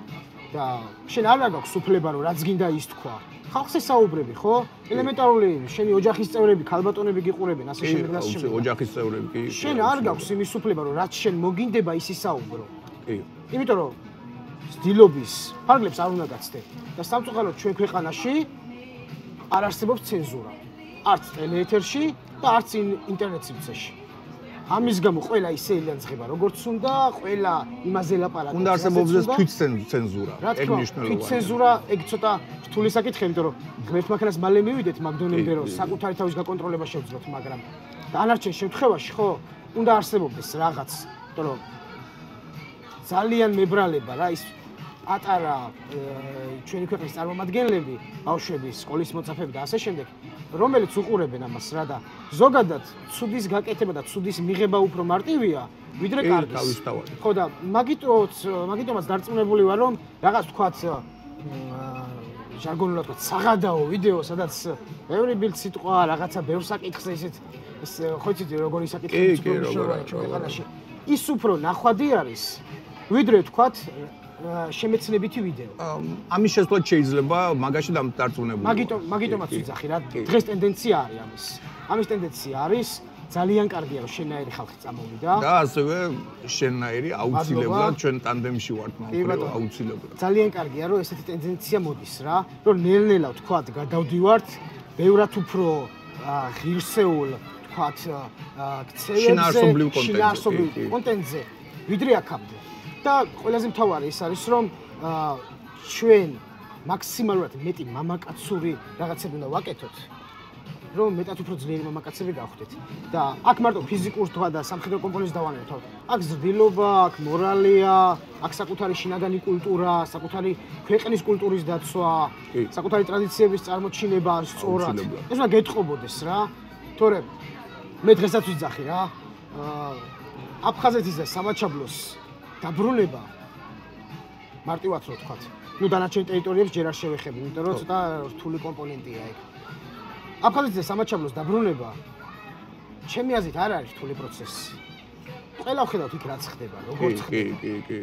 და შენ არ გაქვს უფლება რომ რაც გინდა ის თქვა. ხალხს ესაუბრები, ხო? ელემენტარული შენი ოჯახის წევრები, ქალბატონები გიყურებენ, ასე შემდეგ და ასე შემდეგ. ოჯახის წევრები კი. შენ არ გაქვს იმის უფლება რომ რაც შენ მოგინდება ის ისაუბრო. კი. იმიტომ რომ ცდილობის ფარგლებს არ უნდა გაცდე და სამწუხაროდ ჩვენ ქვეყანაში არ არსებობს ცენზურა. არც ტელეეთერში და არც ინტერნეტ სივრცეში. ამის გამო ყველა ისე ელანძღება, როგორც უნდა, ყველა იმაზე ლაპარაკობს. უნდა არსებობდეს თვითცენზურა. ეგ მნიშვნელოვანია. თვითცენზურა ეგ ცოტა რთული საკითხი, იმიტომ რომ ღმერთ მანქანას მალე მივიდეთ მაგდონემდე, რომ საკუთარი თავის გაკონტროლება შევძლოთ, მაგრამ დანარჩენ შემთხვევაში ხო უნდა არსებობდეს რაღაც, იმიტომ რომ ძალიან მებრალება რა ის პატარა ჩვენი ქვეყნის წარმომადგენლები, ბავშვები, სკოლის მოწაფეები და ასე შემდეგ, რომელიც უყურებენ ამას რა და ზოგადად ცუდის გაკეთება და ცუდის მიღება უფრო მარტივია, ვიდრე კარგის. ხო და მაგიტომაც დარწმუნებული ვარ, რომ რაღაც თქვათ ჟარგონულად თქვათ საღადაო ვიდეო, სადაც ბევრი ბილდ სიტყვა, რაღაცა ბევრ საკითხზე ისეთ ხო იცით როგორი საკითხი ჩვენ ქვეყანაში. ის უფრო ნახვადი არის, ვიდრე თქვათ შემეცნებითი ვიდეო. ამის შესწავლად შეიძლება მაგაში დარწმუნებული. მაგიტომაც ვიძახი რა, დღეს ტენდენცია არის ამის. ამის ტენდენცია არის ძალიან კარგია რომ შენაერი ხალხი წამოვიდა. და ასევე შენაერი აუცილებლად ჩვენ ტანდემში ვართ მაგრამ აუცილებლად. ძალიან კარგია რომ ესეთი ტენდენცია მოდის რა, რომ ნელ-ნელა ვთქვათ გადავდივართ ბევრად უფრო ღირსეულ ვთქვათ შინაარსობრივ კონტენტზე ვიდრე აქამდე. და ყველაზე მთავარი ის არის რომ ჩვენ მაქსიმალურად მეტი მამაკაცური რაღაცები უნდა ვაკეთოთ რომ მეტად უფრო ძლიერი მამაკაცები გავხდეთ და აქ მარტო ფიზიკურ თქვა და სამხედრო კომპონენტს დავანებოთ. აქ ზრდილობა, აქ მორალია, აქ საკუთარი შინაგანი კულტურა, საკუთარი ქვეყნის კულტურის დაცვა, საკუთარი ტრადიციების წარმოჩინება, სწორად. ეს უნდა გეტყობოდეს რა. თორემ მე დღესაც ვიძახი რა. აფხაზეთის და სამაჩაბლოს დაბრუნება მარტივად რო ვთქვათ. ნუ დანარჩენ ტერიტორიებს ჯერ არ შევეხები, იმიტომ რომ ცოტა რთული კომპონენტია ეგ. აფხაზეთის და სამაჩაბლოს დაბრუნება ჩემი აზრით არ არის რთული პროცესი. ყველა ვხედავთ იქ რაც ხდება, როგორც ხდება. კი.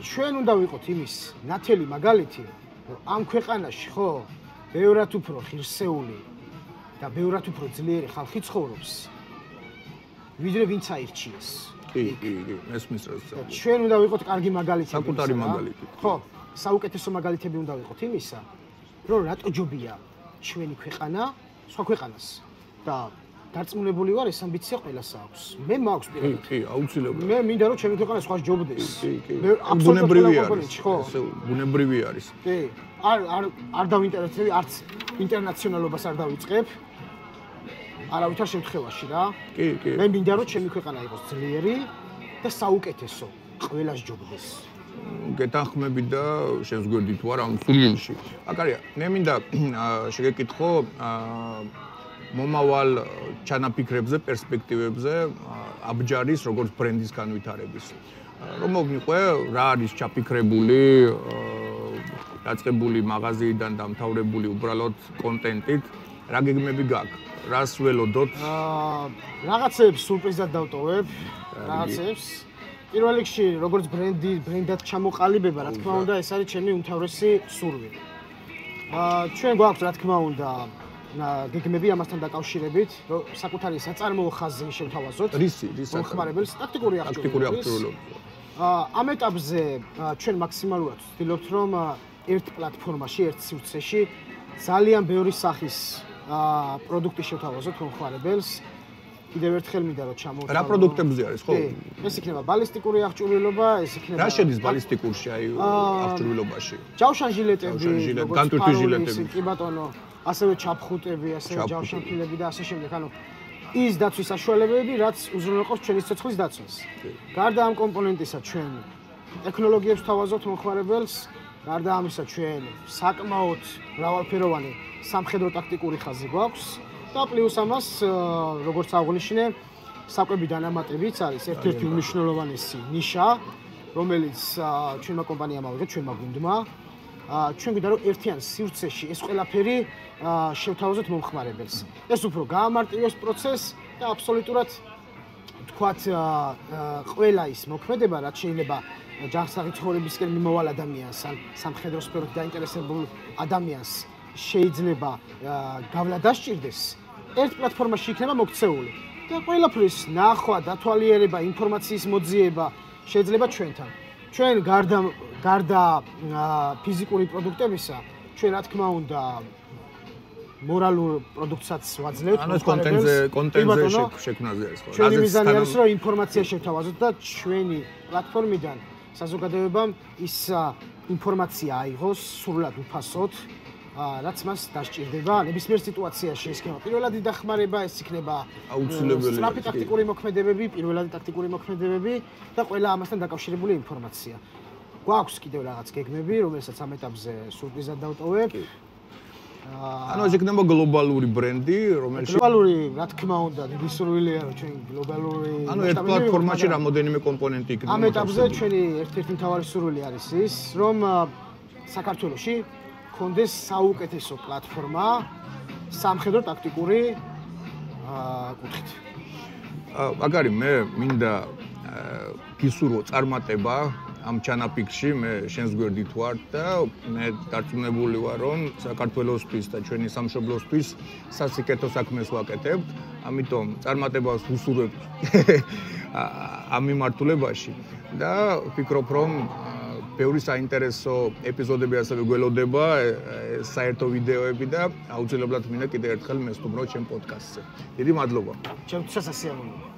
ჩვენ უნდა ვიყოთ იმის ნათელი მაგალითი, რომ ამ ქვეყანაში ხო ბევრად უფრო ღირსეული და ბევრად უფრო ძლიერი ხალხი ცხოვრობს, ვიდრე ვინც აირჩიეს. კი, ესმის რაცა. ჩვენ უნდა ვიყოთ კარგი მაგალითები. საკუთარი მაგალითი. ხო, საუკეთესო მაგალითები უნდა ვიყოთ იმისა, რომ რატო ჯობია ჩვენი ქვეყანა სხვა ქვეყანას და დარწმუნებული ვარ ეს ამბიცია ყველას აქვს. მე მაქვს პირადად. კი, აუცილებლად. მე მინდა რომ ჩვენი ქვეყანა სხვა ჯობდეს. კი. ბუნებრივი არის. ხო, ბუნებრივი არის. კი. არ დავინტერესები, არც ინტერნაციონალობას არ დავიწყებ. არავითარ შემთხვევაში რა. კი. მე მინდა რომ ჩემი ქვეყანა იყოს ძლიერი და საუკეთესო, ყველას ჯობდეს. გეთანხმები და შენს გვერდით ვარ ამ სულში. აკარია, მე მინდა შეგეკითხო მომავალ ჩანაფიქრებზე, პერსპექტივებზე აბჯარის როგორც ბრენდის განვითარების. რომ მოგიყვე, რა არის ჩაფიქრებული, დაწყებული მაღაზიიდან დამთავრებული უბრალოდ კონტენტით, რა გეგმები გაქვს? რას ველოდოთ? რაღაცებს სურპრიზად დავტოვებ, რაღაცებს. პირველ რიგში, როგორც ბრენდად ჩამოყალიბება, რა თქმა უნდა, ეს არის ჩემი უმთავრესი სურვილი. ჩვენ გვაქვს, რა თქმა უნდა, გეგმები ამასთან დაკავშირებით, რომ საკუთარი საწარმოო ხაზი შევთავაზოთ. რის მომხმარებელს ტაქტიკური აღჭურვილობა. ამ ეტაპზე ჩვენ მაქსიმალურად ვცდილობთ, რომ ერთ პლატფორმაში, ერთ სივრცეში ძალიან ბევრი სახის პროდუქტი შევთავაზოთ მომხმარებელს. კიდევ ერთხელ მინდა რომ ჩამოვთვალო. რა პროდუქტებზე არის, ხო? ეს იქნება ბალისტიკური აღჭურვილობა, ეს იქნება რა შედის ბალისტიკურში აღჭურვილობაში? ჯავშან ჟილეტები, განტვირთული ჟილეტები. კი ბატონო, ასევე ჩაფხუტები, ასევე ჯავშანფილები და ასე შემდეგ. ანუ ის დაცვის საშუალებები, რაც უზრუნველყოფს ჩვენი სიცოცხლის დაცვას. გარდა ამ კომპონენტისა ჩვენ ტექნოლოგიებს ვთავაზობთ მომხმარებელს, გარდა ამისა ჩვენ საკმაოდ მრავალფეროვანი სამხედრო ტაქტიკური ხაზი გვაქვს და პლუს ამას როგორც აღნიშნე საკვები დანამატებიც არის ერთ-ერთი უმნიშვნელოვანესი ნიშა, რომელიც ჩვენმა კომპანიამ ავიღეთ, ჩვენმა გუნდმა ჩვენ გვინდა რომ ერთიან სივრცეში ეს ყველაფერი შევთავაზოთ მომხმარებელს. ეს უფრო გაამარტივოს პროცესს და აბსოლუტურად თქვათ ყველა ის მოქმედება, რაც შეიძლება ჯანსაღი ცხოვრებისკენ მიმოვალ ადამიანს ან სამხედრო სფეროში დაინტერესებულ ადამიანს შეიძლება გავლა დასჭირდეს, ერთ პლატფორმაში იქნება მოქცეული. და ყველაფრის ნახვა, დათვალიერება, ინფორმაციის მოძიება შეიძლება ჩვენთან. ჩვენ გარდა ფიზიკური პროდუქტებისა, ჩვენ რა თქმა უნდა მორალურ პროდუქტსაც ვაძლევთ. ანუ კონტენტზე შექმნაზე არის ხო? ჩვენი მიზანი არის რომ ინფორმაცია შევთავაზოთ და ჩვენი პლატფორმიდან საზოგადოებამ ის ინფორმაცია აიღოს სრულად უფასოდ, რაც მას დასჭირდება ნებისმიერ სიტუაციაში. ეს იქნება პირველადი დახმარება, ეს იქნება აუცილებელი სწრაფი ტაქტიკური მოქმედებები, პირველადი ტაქტიკური მოქმედებები და ყველა ამასთან დაკავშირებული ინფორმაცია. გვაქვს კიდევ რაღაც გეგმები, რომელსაც ამ ეტაპზე სურპრიზად დავტოვებ. ანუ ეს იქნება გლობალური ბრენდი, რომელშიც გლობალური, რა თქმა უნდა, დიდი სურვილია რომ ჩვენ გლობალური ანუ ერთ პლატფორმაში რამოდენიმე კომპონენტი იქნება. ამ ეტაპზე ჩვენი ერთ-ერთი მთავარი სურვილი არის ის, რომ საქართველოში კონდეს საუკეთესო პლატფორმა სამხედრო ტაქტიკური კუთხით. მაგარი მე მინდა გისურვო წარმატება ამ ჩანაფიქრში, მე შენს გვერდით ვარ და მე დარწმუნებული ვარ, რომ საქართველოსთვის და ჩვენი სამშობლოსთვის სასიკეთო საქმეს ვაკეთებთ. ამიტომ წარმატებას ვუსურვებ ამ მიმართულებაში და ვფიქრობ, რომ ბევრი საინტერესო ეპიზოდები ასევე გველოდება, საერთო ვიდეოები და აუცილებლად მინდა კიდევ ერთხელ მესტუმრო ჩემ პოდკასტზე. დიდი მადლობა. ჩემთვის სასიამოვნოა.